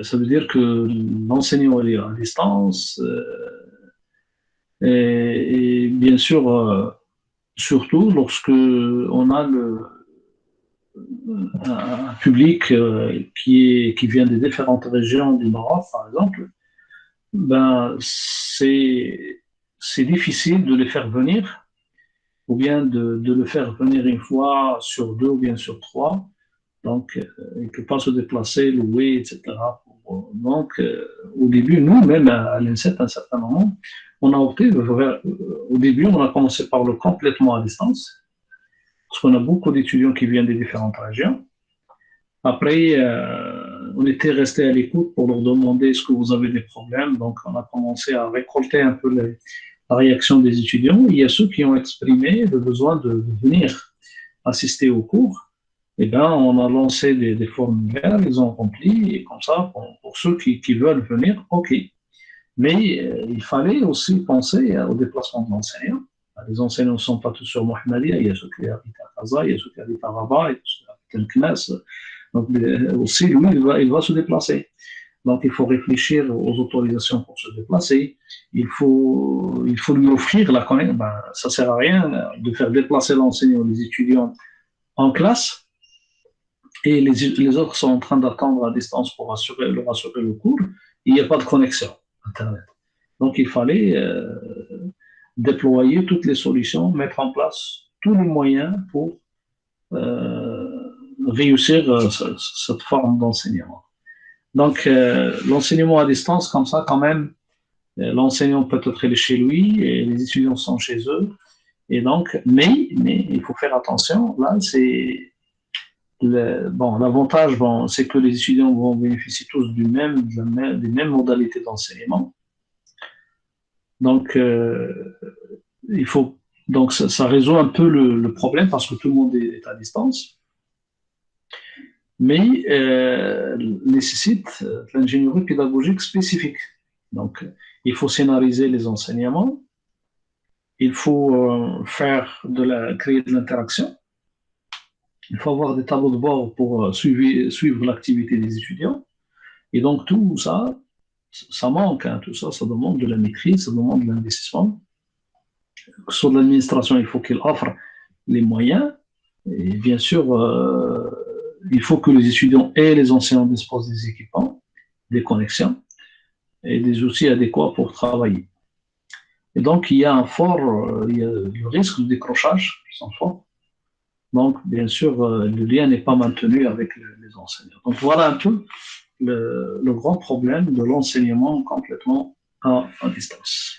ça veut dire que l'enseignant est à distance. Et bien sûr, surtout lorsque on a un public qui vient des différentes régions du Maroc, par exemple, ben c'est difficile de les faire venir, ou bien de le faire venir une fois sur deux ou bien sur trois. Donc, il ne peut pas se déplacer, louer, etc. Donc, au début, nous, même à l'INSET, à un certain moment, on a opté, au début, on a commencé par le complètement à distance, parce qu'on a beaucoup d'étudiants qui viennent des différentes régions. Après, on était resté à l'écoute pour leur demander est-ce que vous avez des problèmes. Donc, on a commencé à récolter un peu la réaction des étudiants. Il y a ceux qui ont exprimé le besoin de venir assister au cours. Eh bien, on a lancé des formulaires, ils ont rempli, et comme ça, pour ceux qui veulent venir, OK. Mais il fallait aussi penser au déplacement de l'enseignant. Les enseignants ne sont pas tous sur Mohamedia, il y a ceux qui habitent à Gaza, il y a ceux qui habitent à Rabat, il y a ceux qui habitent à Knes. Donc, aussi, lui, il va se déplacer. Donc, il faut réfléchir aux autorisations pour se déplacer. Il faut lui offrir la connexion. Ben, ça ne sert à rien de faire déplacer l'enseignant ou les étudiants en classe et les autres sont en train d'attendre à distance pour leur assurer le cours. Il n'y a pas de connexion Internet. Donc, il fallait déployer toutes les solutions, mettre en place tous les moyens pour réussir cette forme d'enseignement. Donc, l'enseignement à distance, comme ça, quand même, l'enseignant peut être chez lui et les étudiants sont chez eux. Et donc, mais il faut faire attention. Là, c'est l'avantage, c'est que les étudiants vont bénéficier tous des mêmes modalités d'enseignement. Donc, il faut, donc ça résout un peu le problème parce que tout le monde est à distance, mais nécessite de l'ingénierie pédagogique spécifique. Donc, il faut scénariser les enseignements, il faut créer de l'interaction, il faut avoir des tableaux de bord pour suivre l'activité des étudiants. Et donc, tout ça, ça manque, hein, tout ça, ça demande de la maîtrise, ça demande de l'investissement. Sur l'administration, il faut qu'elle offre les moyens. Et bien sûr, il faut que les étudiants et les enseignants disposent des équipements, des connexions et des outils adéquats pour travailler. Et donc, il y a il y a le risque de décrochage qui sont forts. Donc, bien sûr, le lien n'est pas maintenu avec les enseignants. Donc, voilà un peu le grand problème de l'enseignement complètement à distance.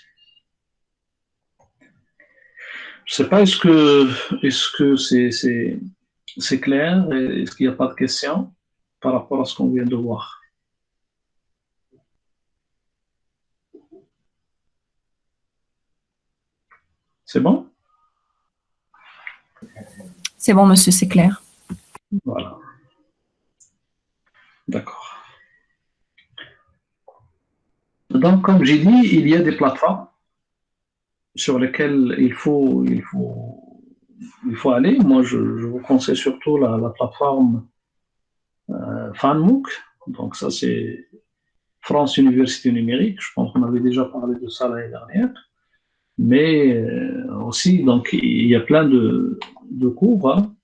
Je ne sais pas, est-ce que c'est clair? Est-ce qu'il n'y a pas de questions par rapport à ce qu'on vient de voir? C'est bon? C'est bon, monsieur, c'est clair. Voilà. D'accord. Donc, comme j'ai dit, il y a des plateformes sur lesquelles il faut aller. Moi, je vous conseille surtout la plateforme FanMOOC. Donc, ça, c'est France Université Numérique. Je pense qu'on avait déjà parlé de ça l'année dernière. Mais aussi, donc, il y a plein de cours, hein.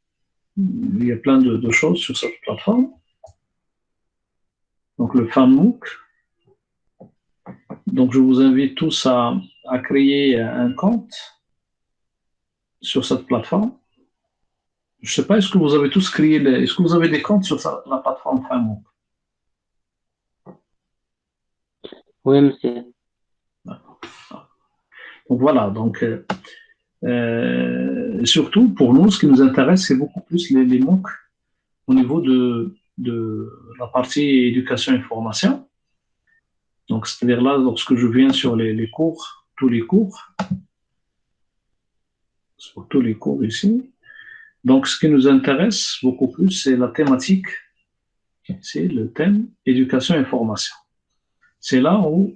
Il y a plein de choses sur cette plateforme. Donc, le FanMOOC. Donc, je vous invite tous à créer un compte sur cette plateforme. Je ne sais pas, est-ce que vous avez tous créé, est-ce que vous avez des comptes sur la plateforme FanMOOC? Oui, monsieur. Donc voilà, donc surtout pour nous, ce qui nous intéresse, c'est beaucoup plus les MOOC au niveau de la partie éducation et formation. Donc, c'est-à-dire là, lorsque je viens sur les cours, tous les cours ici. Donc, ce qui nous intéresse beaucoup plus, c'est la thématique, c'est le thème éducation et formation. C'est là où,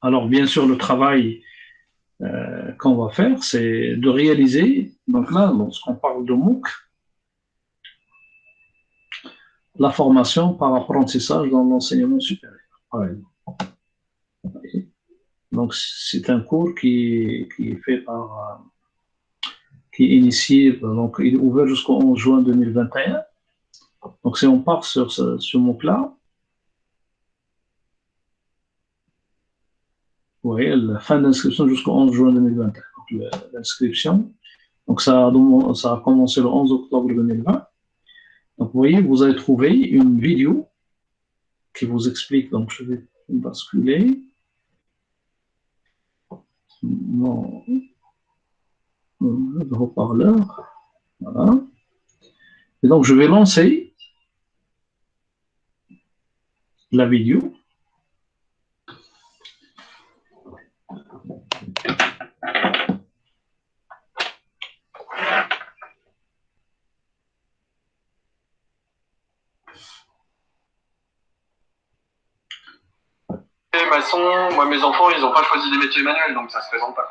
alors bien sûr, le travail qu'on va faire, c'est de réaliser, donc là, lorsqu'on parle de MOOC, la formation par apprentissage dans l'enseignement supérieur. Ouais. Donc, c'est un cours qui est fait qui est initié, donc il est ouvert jusqu'au 11 juin 2021. Donc, si on part sur ce MOOC-là, vous voyez, la fin d'inscription jusqu'au 11 juin 2021. Donc, l'inscription, donc ça a commencé le 11 octobre 2020. Donc, vous voyez, vous allez trouver une vidéo qui vous explique. Donc, je vais basculer. Mon le haut-parleur. Voilà. Et donc, je vais lancer la vidéo. Maçon, moi mes enfants ils n'ont pas choisi des métiers manuels donc ça se présente pas.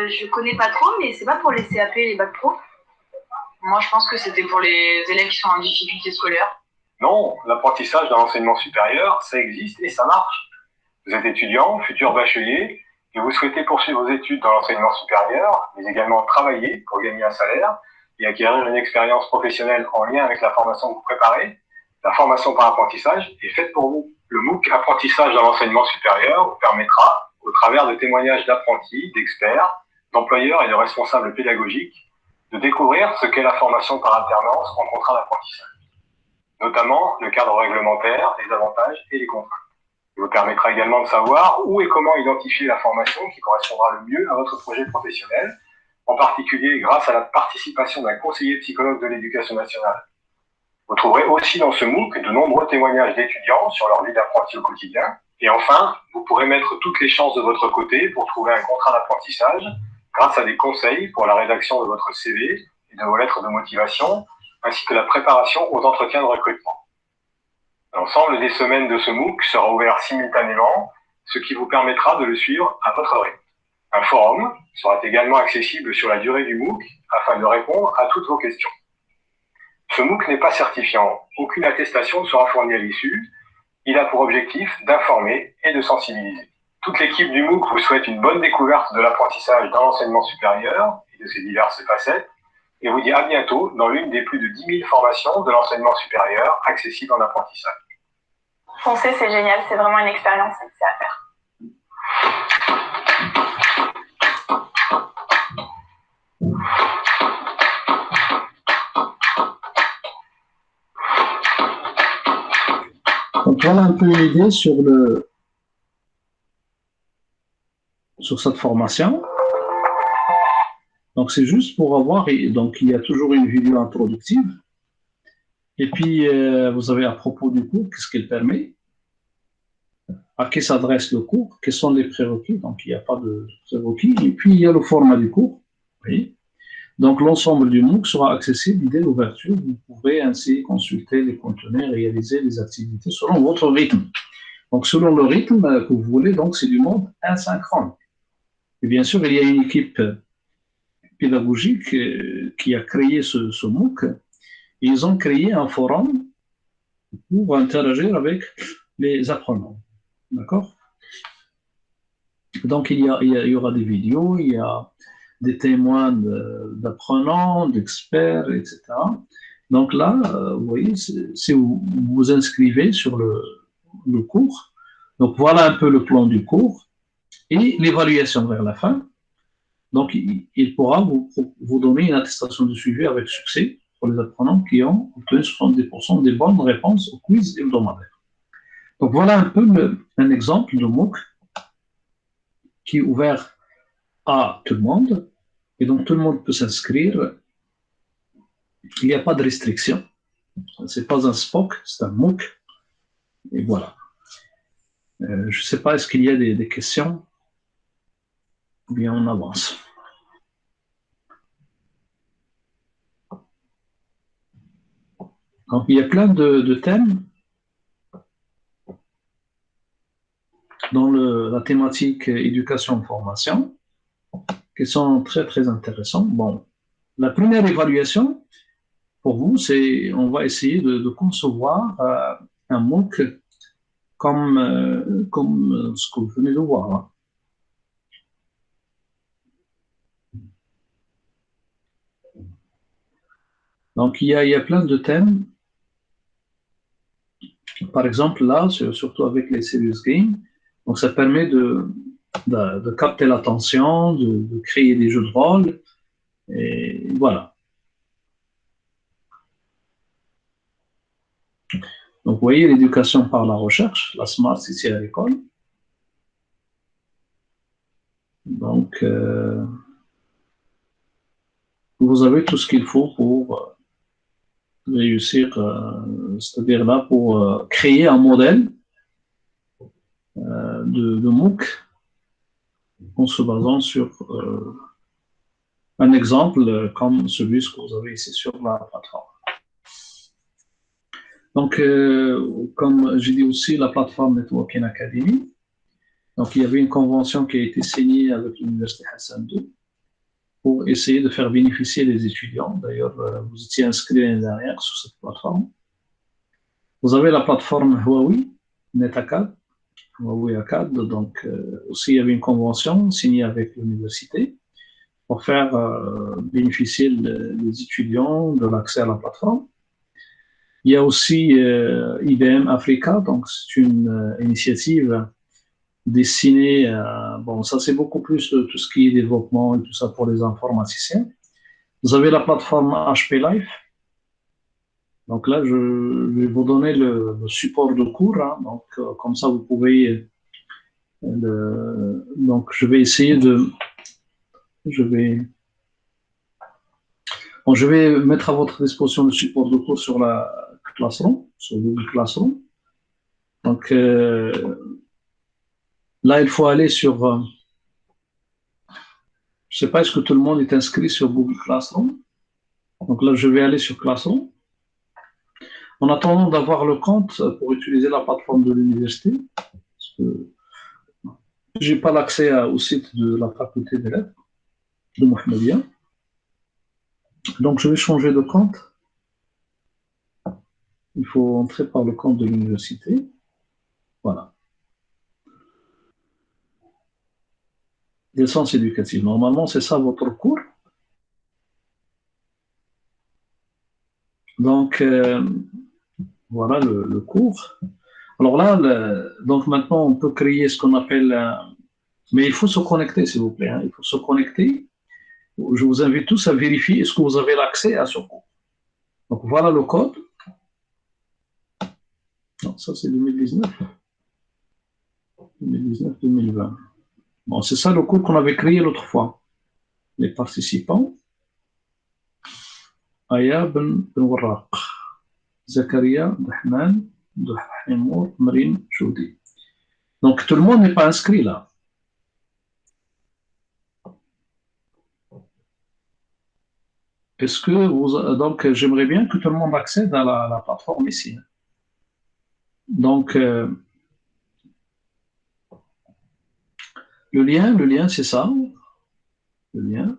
Je connais pas trop, mais c'est pas pour les CAP et les bacs pro. Moi je pense que c'était pour les élèves qui sont en difficulté scolaire. Non, l'apprentissage dans l'enseignement supérieur, ça existe et ça marche. Vous êtes étudiant, futur bachelier, et vous souhaitez poursuivre vos études dans l'enseignement supérieur, mais également travailler pour gagner un salaire et acquérir une expérience professionnelle en lien avec la formation que vous préparez. La formation par apprentissage est faite pour vous. Le MOOC Apprentissage dans l'enseignement supérieur vous permettra, au travers de témoignages d'apprentis, d'experts, d'employeurs et de responsables pédagogiques, de découvrir ce qu'est la formation par alternance en contrat d'apprentissage, notamment le cadre réglementaire, les avantages et les contraintes. Il vous permettra également de savoir où et comment identifier la formation qui correspondra le mieux à votre projet professionnel, en particulier grâce à la participation d'un conseiller psychologue de l'éducation nationale. Vous trouverez aussi dans ce MOOC de nombreux témoignages d'étudiants sur leur vie d'apprenti au quotidien. Et enfin, vous pourrez mettre toutes les chances de votre côté pour trouver un contrat d'apprentissage grâce à des conseils pour la rédaction de votre CV et de vos lettres de motivation, ainsi que la préparation aux entretiens de recrutement. L'ensemble des semaines de ce MOOC sera ouvert simultanément, ce qui vous permettra de le suivre à votre rythme. Un forum sera également accessible sur la durée du MOOC afin de répondre à toutes vos questions. Ce MOOC n'est pas certifiant, aucune attestation ne sera fournie à l'issue. Il a pour objectif d'informer et de sensibiliser. Toute l'équipe du MOOC vous souhaite une bonne découverte de l'apprentissage dans l'enseignement supérieur et de ses diverses facettes et vous dit à bientôt dans l'une des plus de 10 000 formations de l'enseignement supérieur accessibles en apprentissage. Foncez, c'est génial, c'est vraiment une expérience, c'est à faire. Donc voilà un peu une idée sur cette formation. Donc c'est juste pour avoir, donc il y a toujours une vidéo introductive. Et puis vous avez à propos du cours, qu'est-ce qu'il permet, à qui s'adresse le cours, quels sont les prérequis, donc il n'y a pas de prérequis. Et puis il y a le format du cours. Oui. Donc l'ensemble du MOOC sera accessible dès l'ouverture. Vous pourrez ainsi consulter les contenus et réaliser les activités selon votre rythme. Donc selon le rythme que vous voulez, donc c'est du mode asynchrone. Et bien sûr, il y a une équipe pédagogique qui a créé ce MOOC. Et ils ont créé un forum pour interagir avec les apprenants. D'accord? Donc il y aura des vidéos, il y a des témoins d'apprenants, d'experts, etc. Donc là, vous voyez, si vous vous inscrivez sur le cours, donc voilà un peu le plan du cours et l'évaluation vers la fin. Donc, il pourra vous donner une attestation de suivi avec succès pour les apprenants qui ont obtenu 70% des bonnes réponses au quiz hebdomadaire. Donc, voilà un peu un exemple de MOOC qui est ouvert à tout le monde. Et donc, tout le monde peut s'inscrire. Il n'y a pas de restriction. Ce n'est pas un SPOC, c'est un MOOC. Et voilà. Je ne sais pas, est-ce qu'il y a des questions? Ou bien on avance. Donc, il y a plein de thèmes dans la thématique éducation-formation qui sont très, très intéressants. Bon, la première évaluation, pour vous, c'est on va essayer de concevoir un MOOC comme ce que vous venez de voir. Hein. Donc, il y a plein de thèmes. Par exemple, là, surtout avec les serious games, donc ça permet de capter l'attention, de créer des jeux de rôle, et voilà. Donc, vous voyez, l'éducation par la recherche, la SMART ici à l'école. Donc, vous avez tout ce qu'il faut pour réussir, c'est-à-dire là, pour créer un modèle de MOOC en se basant sur un exemple comme celui que vous avez ici sur la plateforme. Donc, comme j'ai dit aussi, la plateforme Networking Academy. Donc, il y avait une convention qui a été signée avec l'Université Hassan II pour essayer de faire bénéficier les étudiants. D'ailleurs, vous étiez inscrit l'année dernière sur cette plateforme. Vous avez la plateforme Huawei, NetAcad, Huawei Acad. Donc, aussi, il y avait une convention signée avec l'université pour faire bénéficier les étudiants de l'accès à la plateforme. Il y a aussi IBM Africa, donc c'est une initiative destinée à... Bon, ça c'est beaucoup plus de tout ce qui est développement et tout ça pour les informaticiens. Vous avez la plateforme HP Life. Donc là, je vais vous donner le support de cours. Hein, donc, comme ça, vous pouvez... donc, je vais essayer de... Je vais mettre à votre disposition le support de cours sur la Classroom, sur Google Classroom. Donc, là, il faut aller sur Je ne sais pas, est-ce que tout le monde est inscrit sur Google Classroom? Donc là, je vais aller sur Classroom. En attendant d'avoir le compte pour utiliser la plateforme de l'université, parce que je n'ai pas l'accès au site de la faculté des lettres de Mohamedia. Donc, je vais changer de compte. Il faut entrer par le compte de l'université. Voilà. Licence éducative. Normalement, c'est ça votre cours. Donc, voilà le cours. Alors là, donc maintenant, on peut créer ce qu'on appelle... mais il faut se connecter, s'il vous plaît. Hein. Il faut se connecter. Je vous invite tous à vérifier est-ce que vous avez l'accès à ce cours. Donc, voilà le code. Non, ça, c'est 2019. 2019-2020. Bon, c'est ça le cours qu'on avait créé l'autre fois. Les participants. Aya Ben Warraq, Zakaria, Dahman, Dahimour, Marine, Choudi. Donc, tout le monde n'est pas inscrit là. Est-ce que vous. Donc, j'aimerais bien que tout le monde accède à la plateforme ici. Donc, le lien, c'est ça. Le lien.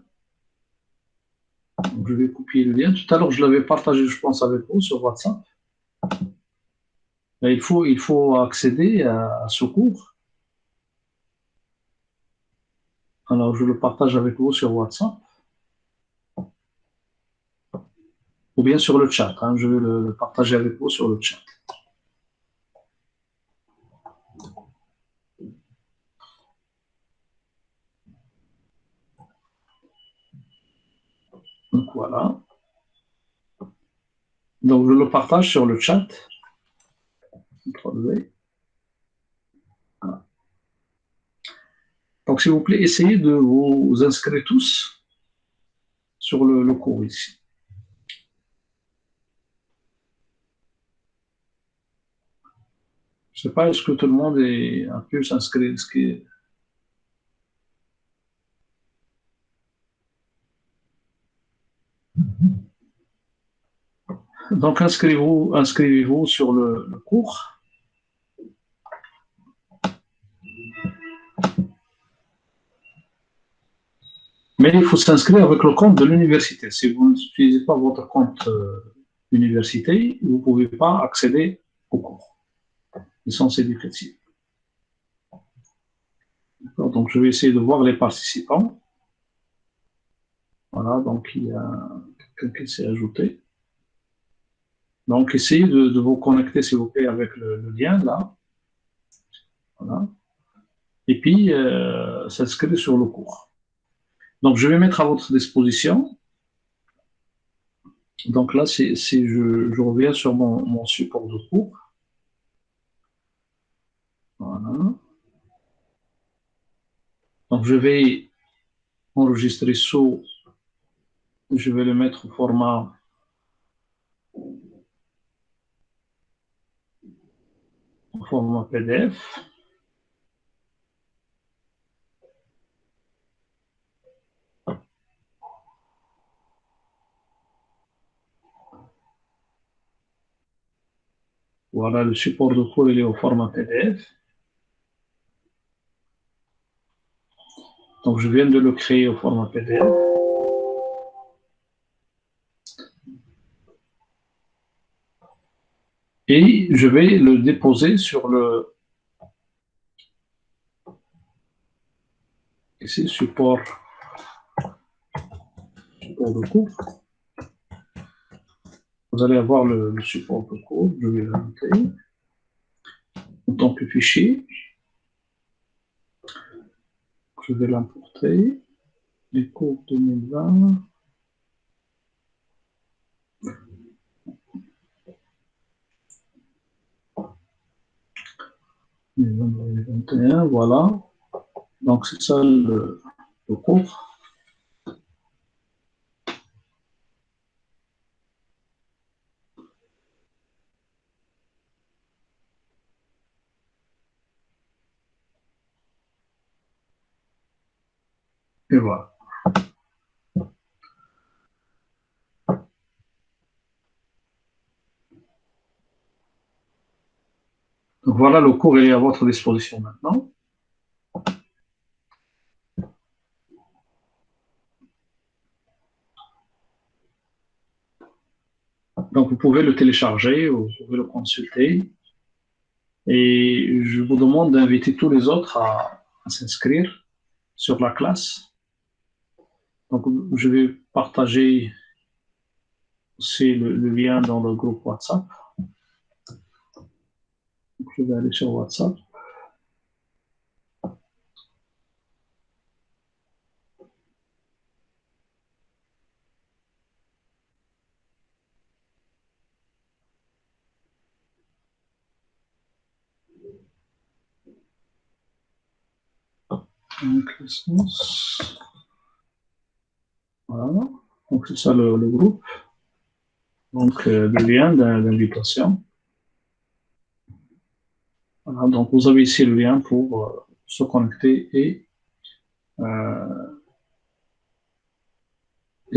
Donc, je vais copier le lien. Tout à l'heure, je l'avais partagé, je pense, avec vous sur WhatsApp. Mais il faut accéder à ce cours. Alors, je le partage avec vous sur WhatsApp. Ou bien sur le chat. Hein, je vais le partager avec vous sur le chat. Donc, voilà. Donc, je le partage sur le chat. Voilà. Donc, s'il vous plaît, essayez de vous inscrire tous sur le cours ici. Je ne sais pas, est-ce que tout le monde a pu s'inscrire? Donc, inscrivez-vous sur le cours. Mais il faut s'inscrire avec le compte de l'université. Si vous n'utilisez pas votre compte université, vous ne pouvez pas accéder au cours. Licence éducative. Donc, je vais essayer de voir les participants. Voilà, donc il y a quelqu'un qui s'est ajouté. Donc, essayez de vous connecter, s'il vous plaît, avec le lien là. Voilà. Et puis, s'inscrire sur le cours. Donc, je vais mettre à votre disposition. Donc là, si je reviens sur mon support de cours. Voilà. Donc, je vais enregistrer sous. Je vais le mettre au format PDF. Voilà, le support de cours, il est au format PDF. Donc, je viens de le créer au format PDF. Et je vais le déposer sur ici, support de cours. Vous allez avoir le support de cours. Je vais l'ajouter en tant que fichier. Je vais l'importer. Les cours 2020. 2021, voilà. Donc, c'est ça le cours. Et voilà. Donc voilà, le cours est à votre disposition maintenant. Donc vous pouvez le télécharger ou vous pouvez le consulter. Et je vous demande d'inviter tous les autres à s'inscrire sur la classe. Donc je vais partager aussi le lien dans le groupe WhatsApp. Donc, je vais aller sur WhatsApp. Donc, voilà. Donc c'est ça le groupe. Donc le lien d'invitation. Voilà. Donc vous avez ici le lien pour se connecter et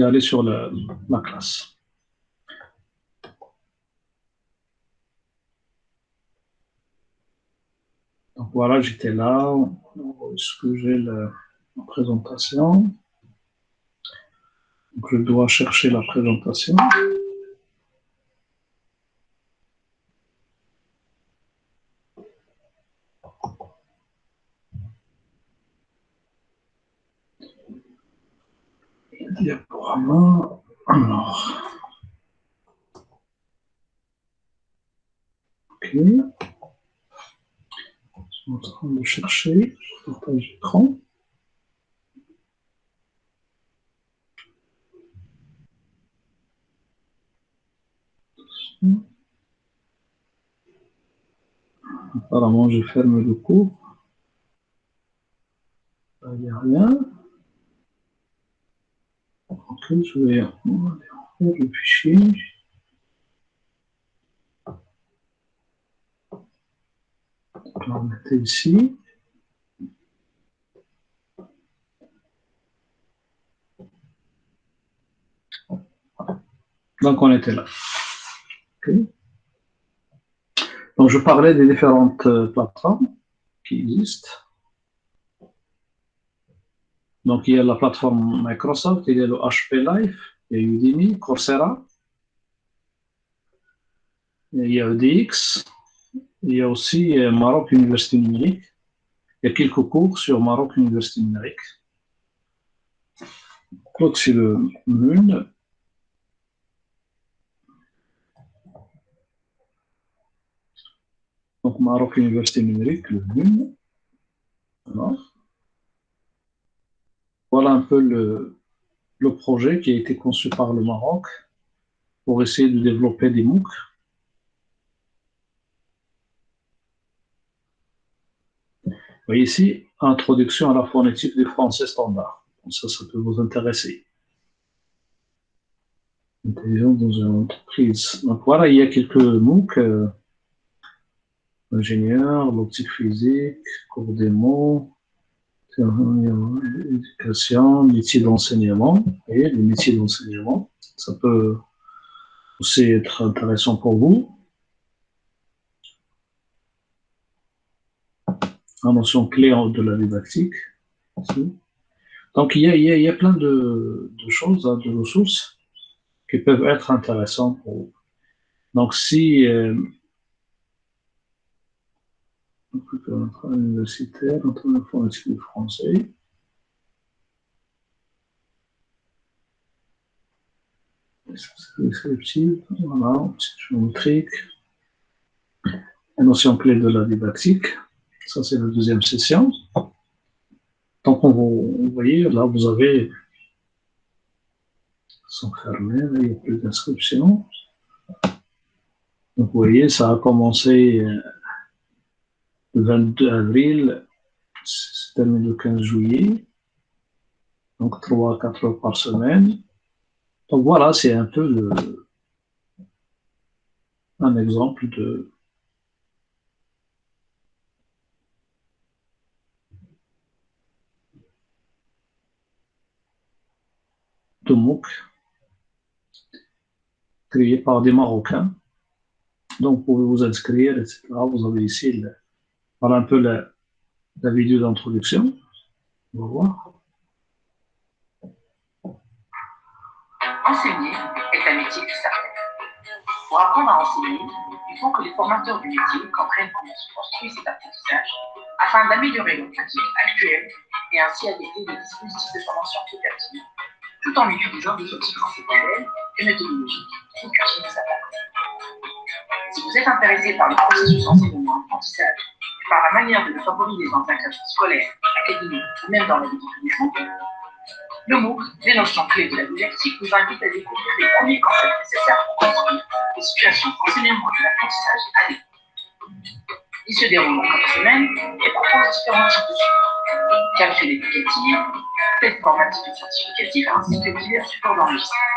aller sur la classe. Donc voilà, j'étais là. Est-ce que j'ai la présentation? Donc je dois chercher la présentation. Diaporama. Alors. Ok. Je suis en train de chercher. Partage écran. Apparemment, je ferme le cours. Il n'y a rien. Ok, je vais ouvrir le fichier. Je vais le mettre ici. Donc, on était là. Okay. Donc, je parlais des différentes plateformes qui existent. Donc, il y a la plateforme Microsoft, il y a le HP Live, il y a Udemy, Coursera, il y a EDX, il y a aussi Maroc Université Numérique. Il y a quelques cours sur Maroc Université Numérique. Donc, c'est le MUN. Donc, Maroc Université Numérique, le MUN. Voilà. Voilà un peu le projet qui a été conçu par le Maroc pour essayer de développer des MOOC. Vous voyez ici, introduction à la phonétique du français standard. Donc ça peut vous intéresser. Intelligence dans une entreprise. Donc voilà, il y a quelques MOOC. Ingénieur, l'optique physique, cours démo, éducation, métier d'enseignement. Et les métiers d'enseignement, ça peut aussi être intéressant pour vous. La notion clé de la didactique. Ici. Donc, il y a plein de choses, hein, de ressources qui peuvent être intéressantes pour vous. Donc, si universitaire, notre informatique du français, descriptive, voilà, géométrique, la notion clé de la didactique, ça c'est la deuxième session. Donc, vous voyez, là, vous avez, sont fermés, là, il n'y a plus d'inscription. Donc, vous voyez, ça a commencé le 22 avril, c'est terminé le 15 juillet, donc 3 à 4 heures par semaine. Donc voilà, c'est un peu un exemple de de MOOC créé par des Marocains. Donc, vous pouvez vous inscrire, etc. Vous avez ici voilà un peu la vidéo d'introduction. On va voir. Enseigner est un métier qui s'apprend. Pour apprendre à enseigner, il faut que les formateurs du métier comprennent comment se construit cet apprentissage afin d'améliorer leur pratique actuelle et ainsi adapter des dispositifs de formation applicative, tout en utilisant des outils conceptuels et méthodologiques qui cultivent sa pratique. Si vous êtes intéressé par le processus enseignement-apprentissage et par la manière de le favoriser dans un cadre scolaire, académique ou même dans la vie de tous les jours, le MOOC, des notions clés de la didactique, vous invite à découvrir les premiers concepts nécessaires pour construire des situations d'enseignement et d'apprentissage adéquates. Il se déroule en 4 semaines et propose différents types de supports. Capsule éducative, tests formatifs et certificatifs, ainsi que divers supports d'enregistrement.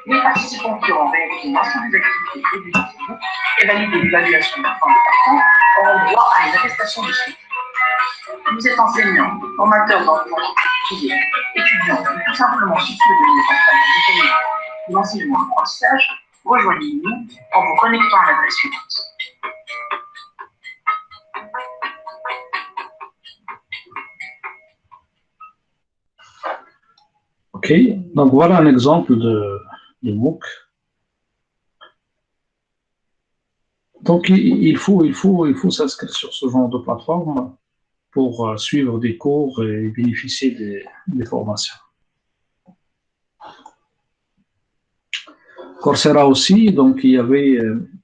Les participants qui auront réalisé l'ensemble des activités prévues dans ce MOOC et validé l'évaluation d'un plan de parcours auront droit à une attestation de suivi. Vous êtes enseignant, formateur dans les entreprises privées, étudiant ou tout simplement soucieux de l'enseignement ou l'enseignement-apprentissage, rejoignez-nous en vous connectant à l'adresse suivante. OK, donc voilà un exemple de MOOC. Donc il faut s'inscrire sur ce genre de plateforme pour suivre des cours et bénéficier des formations. Coursera aussi, donc il y avait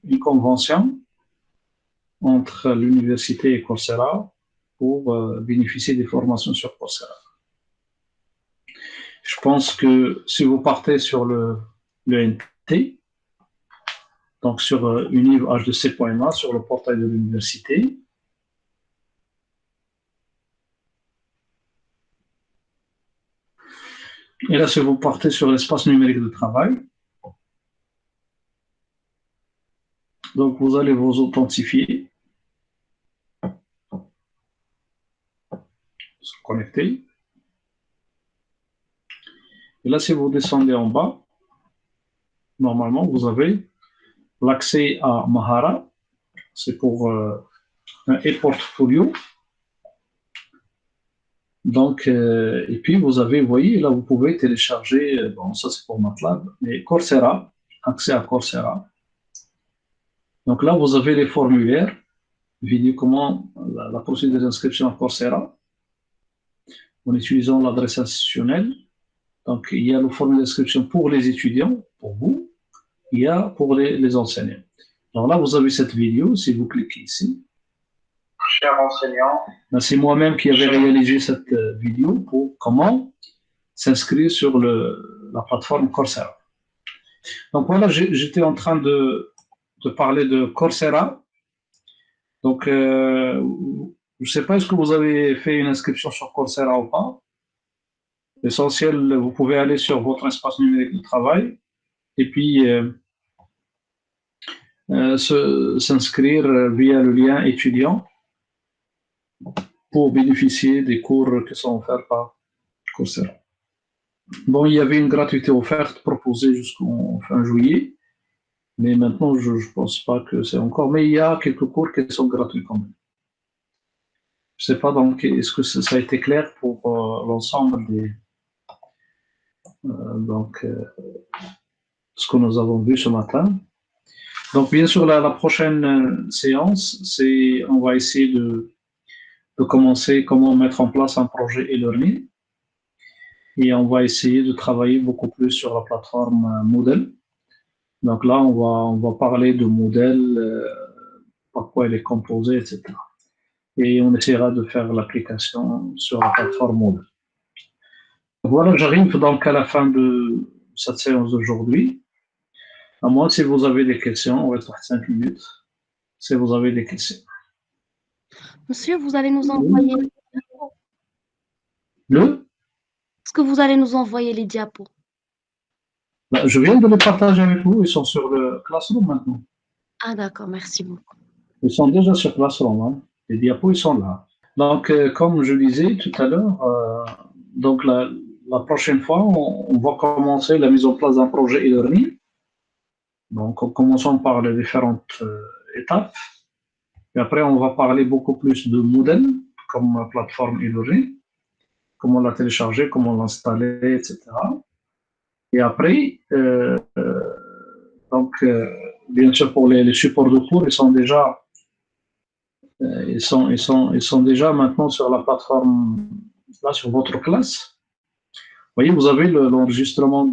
une convention entre l'université et Coursera pour bénéficier des formations sur Coursera. Je pense que si vous partez sur le NT, donc sur univ-hdc.ma, sur le portail de l'université, et là, si vous partez sur l'espace numérique de travail, donc vous allez vous authentifier, se connecter. Et là, si vous descendez en bas, normalement, vous avez l'accès à Mahara. C'est pour un e-portfolio. Donc, et puis vous avez, vous voyez, là, vous pouvez télécharger, bon, ça c'est pour MATLAB, mais Coursera, accès à Coursera. Donc là, vous avez les formulaires, vidéo comment la procédure d'inscription à Coursera, en utilisant l'adresse institutionnelle. Donc, il y a le formulaire d'inscription pour les étudiants, pour vous, il y a pour les enseignants. Alors là, vous avez cette vidéo, si vous cliquez ici. Cher enseignant. C'est moi-même qui avais réalisé cette vidéo pour comment s'inscrire sur la plateforme Coursera. Donc voilà, j'étais en train de parler de Coursera. Donc, je ne sais pas, est-ce que vous avez fait une inscription sur Coursera ou pas? L'essentiel, vous pouvez aller sur votre espace numérique de travail et puis s'inscrire via le lien étudiant pour bénéficier des cours qui sont offerts par Coursera. Bon, il y avait une gratuité offerte proposée jusqu'en fin juillet, mais maintenant, je ne pense pas que c'est encore, mais il y a quelques cours qui sont gratuits quand même. Je ne sais pas, donc, est-ce que ça a été clair pour l'ensemble des... ce que nous avons vu ce matin. Donc, bien sûr, la prochaine séance, on va essayer de commencer comment mettre en place un projet e-learning. Et on va essayer de travailler beaucoup plus sur la plateforme Moodle. Donc là, on va parler de Moodle, par quoi elle est composée, etc. Et on essaiera de faire l'application sur la plateforme Moodle. Voilà, j'arrive donc à la fin de cette séance d'aujourd'hui. À moins si vous avez des questions, on va être 5 minutes. Si vous avez des questions. Monsieur, vous allez nous envoyer les diapos. Est-ce que vous allez nous envoyer les diapos? Je viens de les partager avec vous. Ils sont sur le Classroom maintenant. Ah d'accord, merci beaucoup. Ils sont déjà sur Classroom. Hein. Les diapos, ils sont là. Donc, comme je disais tout à l'heure, donc la la prochaine fois, on va commencer la mise en place d'un projet e-learning. Donc, en commençant par les différentes étapes. Et après, on va parler beaucoup plus de Moodle comme plateforme e-learning, comment la télécharger, comment l'installer, etc. Et après, bien sûr, pour les supports de cours, ils sont déjà maintenant sur la plateforme, là, sur votre classe. Vous voyez, vous avez l'enregistrement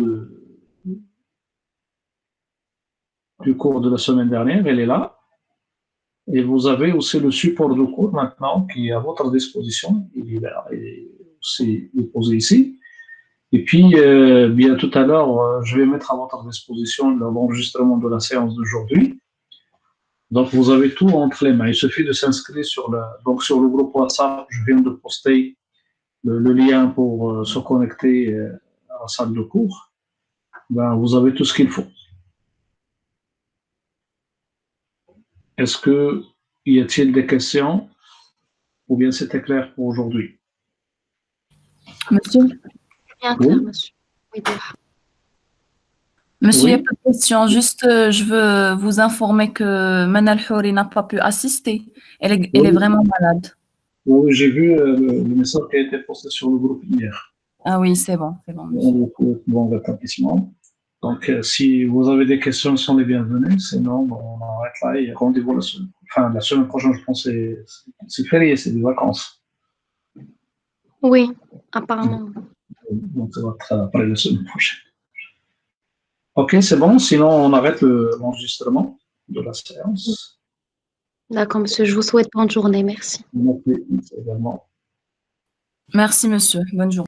du cours de la semaine dernière, elle est là. Et vous avez aussi le support de cours maintenant qui est à votre disposition. Il est là, il est aussi déposé ici. Et puis, bien tout à l'heure, je vais mettre à votre disposition l'enregistrement de la séance d'aujourd'hui. Donc, vous avez tout entre les mains. Il suffit de s'inscrire sur le groupe WhatsApp. Je viens de poster le lien pour se connecter à la salle de cours. Ben, vous avez tout ce qu'il faut. Est-ce que y a-t-il des questions ou bien c'était clair pour aujourd'hui? Monsieur? Bien clair, Oui. monsieur. Oui, bien. Monsieur, il n'y a Oui. pas de question. Juste, je veux vous informer que Manal Houri n'a pas pu assister. Elle est vraiment malade. Oui, j'ai vu le message qui a été posté sur le groupe hier. Ah oui, c'est bon, monsieur. Bon rétablissement. Donc, si vous avez des questions, sont les bienvenus. Sinon, on arrête là et rendez-vous la semaine prochaine, je pense, c'est férié, c'est des vacances. Oui, apparemment. Donc, ça va être après la semaine prochaine. Ok, c'est bon. Sinon, on arrête l'enregistrement de la séance. D'accord, monsieur. Je vous souhaite bonne journée. Merci. Merci également. Merci, monsieur. Bonne journée.